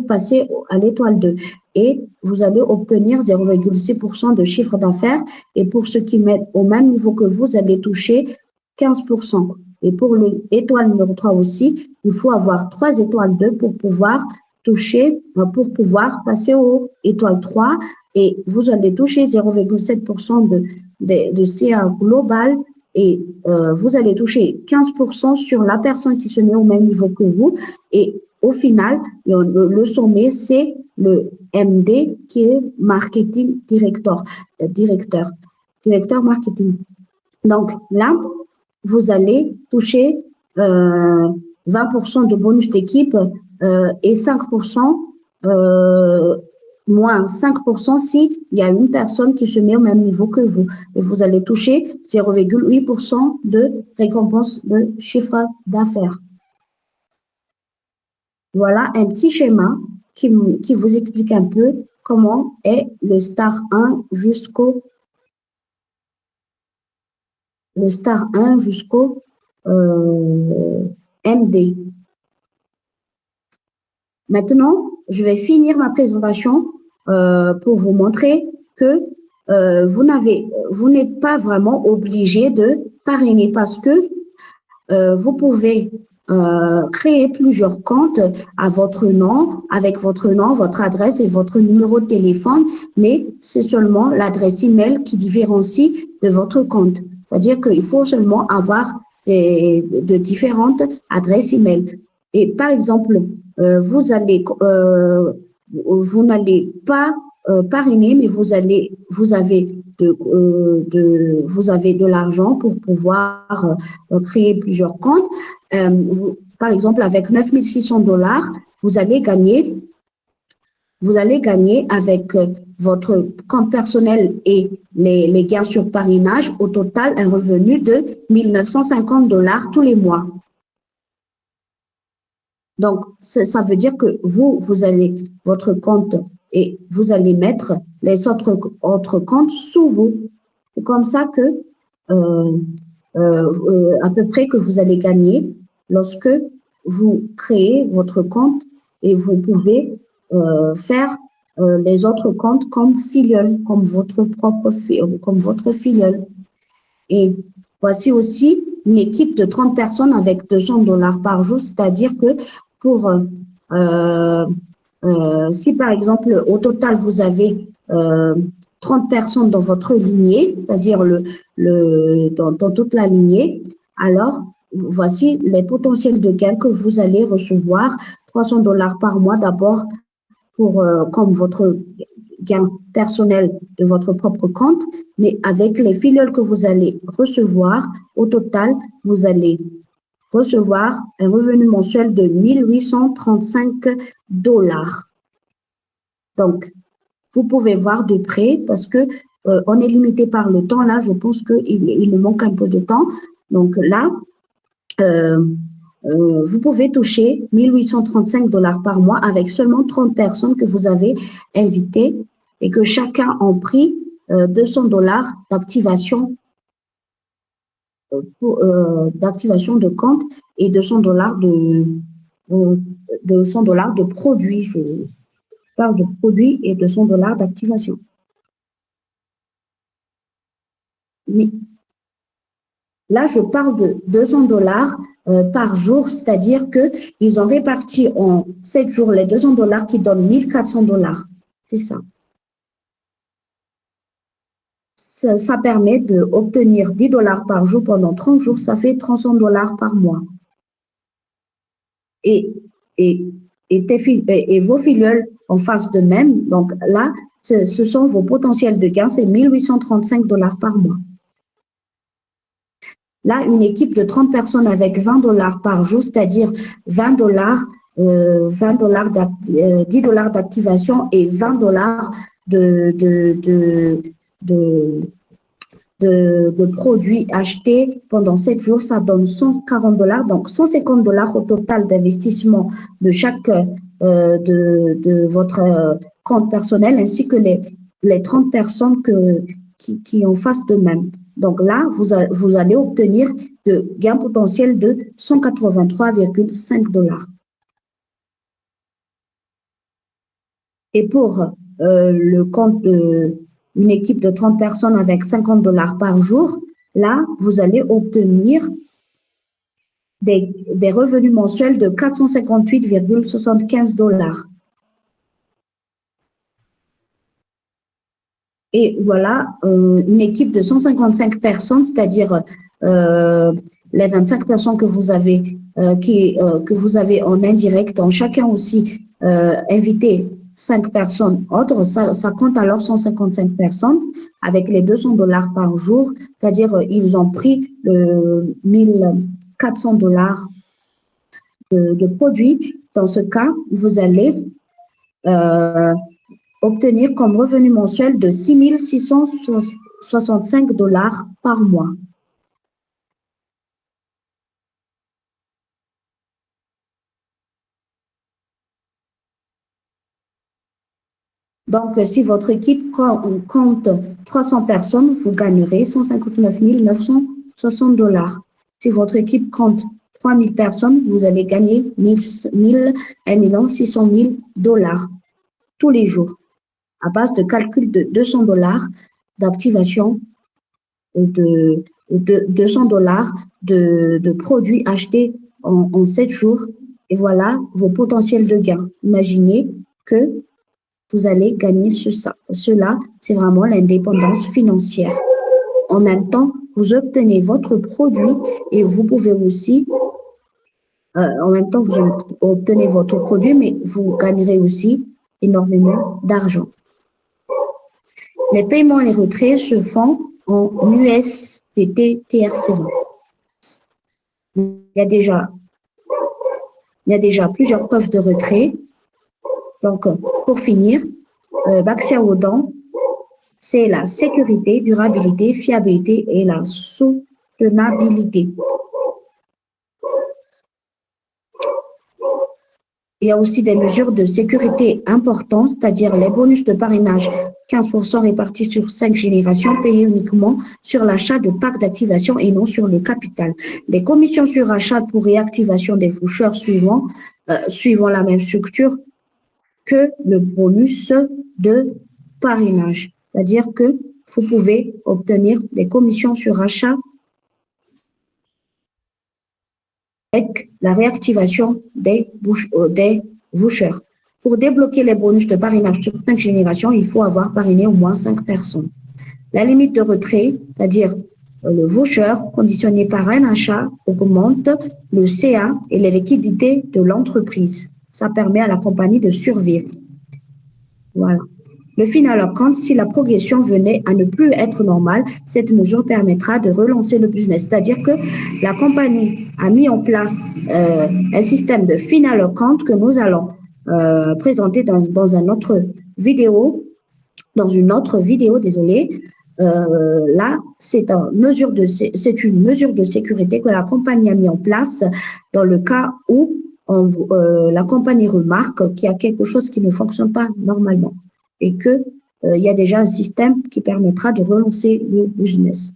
passer à l'étoile 2. Et vous allez obtenir 0,6% de chiffre d'affaires. Et pour ceux qui mettent au même niveau que vous allez toucher 15%. Et pour l'étoile numéro 3 aussi, il faut avoir 3 étoiles 2 pour pouvoir toucher, pour pouvoir passer aux étoiles 3. Et vous allez toucher 0,7% de CA global. Et vous allez toucher 15% sur la personne qui se met au même niveau que vous. Et au final, le sommet, c'est le MD qui est Marketing Director marketing. Donc là, vous allez toucher 20% de bonus d'équipe et 5%, moins 5% s'il y a une personne qui se met au même niveau que vous. Et vous allez toucher 0,8% de récompense de chiffre d'affaires. Voilà un petit schéma qui vous explique un peu comment est le star 1 jusqu'au MD. Maintenant, je vais finir ma présentation pour vous montrer que vous n'êtes pas vraiment obligé de parrainer parce que vous pouvez créer plusieurs comptes à votre nom, avec votre nom, votre adresse et votre numéro de téléphone, mais c'est seulement l'adresse email qui différencie de votre compte. C'est-à-dire qu'il faut seulement avoir de différentes adresses email. Et par exemple, vous n'allez pas parrainer, mais vous avez de l'argent pour pouvoir créer plusieurs comptes. Par exemple, avec 9600 $, vous allez gagner avec votre compte personnel et les gains sur parrainage, au total, un revenu de 1950 $ tous les mois. Donc, ça veut dire que vous allez, votre compte, et vous allez mettre les autres comptes sous vous. C'est comme ça que, à peu près, que vous allez gagner lorsque vous créez votre compte et vous pouvez faire les autres comptes comme filleul, comme votre filleul. Et voici aussi une équipe de 30 personnes avec 200 $ par jour, c'est-à-dire que pour si par exemple au total vous avez 30 personnes dans votre lignée, c'est-à-dire dans toute la lignée, alors voici les potentiels de gains que vous allez recevoir. 300 $ par mois d'abord comme votre gain personnel de votre propre compte, mais avec les filleuls que vous allez recevoir, au total, vous allez recevoir un revenu mensuel de 1835 $. Donc, vous pouvez voir de près parce que on est limité par le temps. Là, je pense qu'il me manque un peu de temps. Donc là, vous pouvez toucher 1835 $ par mois avec seulement 30 personnes que vous avez invitées et que chacun en pris 200 $ d'activation de compte et 200 $ de produits. Je parle de produits et 200 $ d'activation. Mais là, je parle de 200 $ par jour, c'est-à-dire qu'ils ont réparti en 7 jours les 200 $ qui donnent 1400 $. C'est ça. Ça permet d'obtenir 10 $ par jour pendant 30 jours, ça fait 300 $ par mois. Et vos filleuls en face de même, donc là, ce sont vos potentiels de gains, c'est 1835 $ par mois. Là, une équipe de 30 personnes avec 20 $ par jour, c'est-à-dire 20 $, 10 $ d'activation et 20 $ de produits achetés pendant 7 jours, ça donne 140 $, donc 150 $ au total d'investissement de chaque de votre compte personnel ainsi que les 30 personnes qui en fassent de même. Donc là, vous allez obtenir de gains potentiels de 183,5 $. Et pour le compte d'une équipe de 30 personnes avec 50 $ par jour, là, vous allez obtenir des revenus mensuels de 458,75 $. Et voilà, une équipe de 155 personnes, c'est-à-dire les 25 personnes que vous avez en indirect, en chacun aussi invité 5 personnes autres, ça compte alors 155 personnes avec les 200 $ par jour, c'est-à-dire ils ont pris 1400 $ de produits. Dans ce cas, vous allez obtenir comme revenu mensuel de 6665 $ par mois. Donc, si votre équipe compte 300 personnes, vous gagnerez 159 960 $. Si votre équipe compte 3000 personnes, vous allez gagner 1 600 000 $ tous les jours. à base de calcul de $200 d'activation de $200 de produits achetés en 7 jours. Et voilà vos potentiels de gain. Imaginez que vous allez gagner cela, c'est vraiment l'indépendance financière. En même temps, vous obtenez votre produit et vous pouvez aussi, en même temps, vous obtenez votre produit, mais vous gagnerez aussi énormément d'argent. Les paiements et retraits se font en USDT TRC20. Il y a déjà plusieurs preuves de retrait. Donc, pour finir, Baxia Odon, c'est la sécurité, durabilité, fiabilité et la soutenabilité. Il y a aussi des mesures de sécurité importantes, c'est-à-dire les bonus de parrainage, 15% répartis sur 5 générations, payés uniquement sur l'achat de packs d'activation et non sur le capital. Des commissions sur achat pour réactivation des voucheurs suivant la même structure que le bonus de parrainage. C'est-à-dire que vous pouvez obtenir des commissions sur achat avec la réactivation des voucheurs. Pour débloquer les bonus de parrainage sur 5 générations, il faut avoir parrainé au moins 5 personnes. La limite de retrait, c'est-à-dire le voucher conditionné par un achat, augmente le CA et les liquidités de l'entreprise. Ça permet à la compagnie de survivre. Voilà. Le final account, si la progression venait à ne plus être normale, cette mesure permettra de relancer le business. C'est-à-dire que la compagnie a mis en place un système de final account que nous allons présenter dans une autre vidéo, désolé. Là, c'est une mesure de sécurité que la compagnie a mis en place dans le cas où la compagnie remarque qu'il y a quelque chose qui ne fonctionne pas normalement et que il y a déjà un système qui permettra de relancer le business.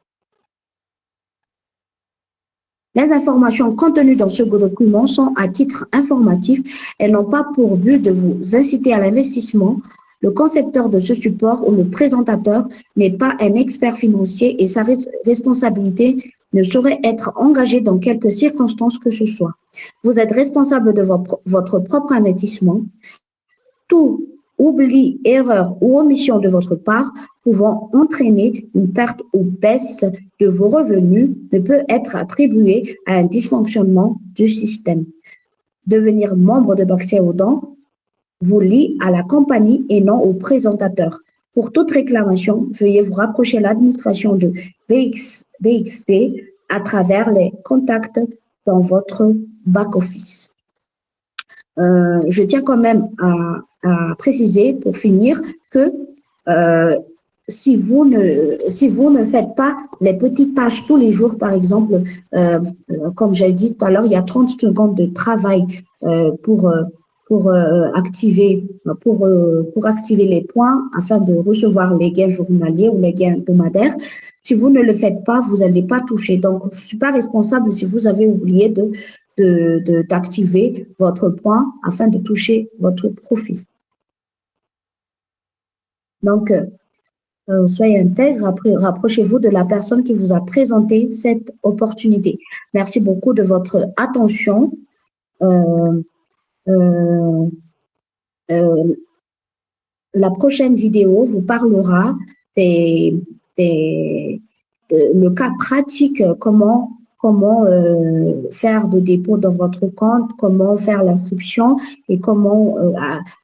Les informations contenues dans ce document sont à titre informatif. Elles n'ont pas pour but de vous inciter à l'investissement. Le concepteur de ce support ou le présentateur n'est pas un expert financier et sa responsabilité ne saurait être engagée dans quelque circonstance que ce soit. Vous êtes responsable de votre propre investissement. Tout oubli, erreur ou omission de votre part pouvant entraîner une perte ou baisse de vos revenus ne peut être attribué à un dysfonctionnement du système. Devenir membre de Baxia Odon vous lie à la compagnie et non au présentateur. Pour toute réclamation, veuillez vous rapprocher de l'administration de BXD à travers les contacts dans votre back-office. Je tiens quand même à préciser pour finir que si vous ne faites pas les petites tâches tous les jours, par exemple, comme j'ai dit tout à l'heure, il y a 30 secondes de travail pour activer les points afin de recevoir les gains journaliers ou les gains hebdomadaires. Si vous ne le faites pas, vous n'allez pas toucher. Donc, je ne suis pas responsable si vous avez oublié d'activer votre point afin de toucher votre profit. Donc, soyez intègre, rapprochez-vous de la personne qui vous a présenté cette opportunité. Merci beaucoup de votre attention. La prochaine vidéo vous parlera le cas pratique, comment faire de dépôt dans votre compte, comment faire l'inscription et comment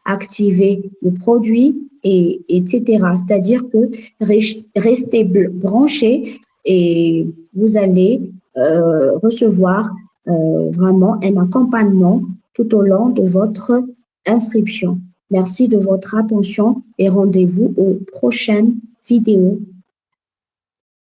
activer le produit, etc. C'est-à-dire que restez branchés et vous allez recevoir vraiment un accompagnement tout au long de votre inscription. Merci de votre attention et rendez-vous aux prochaines vidéos.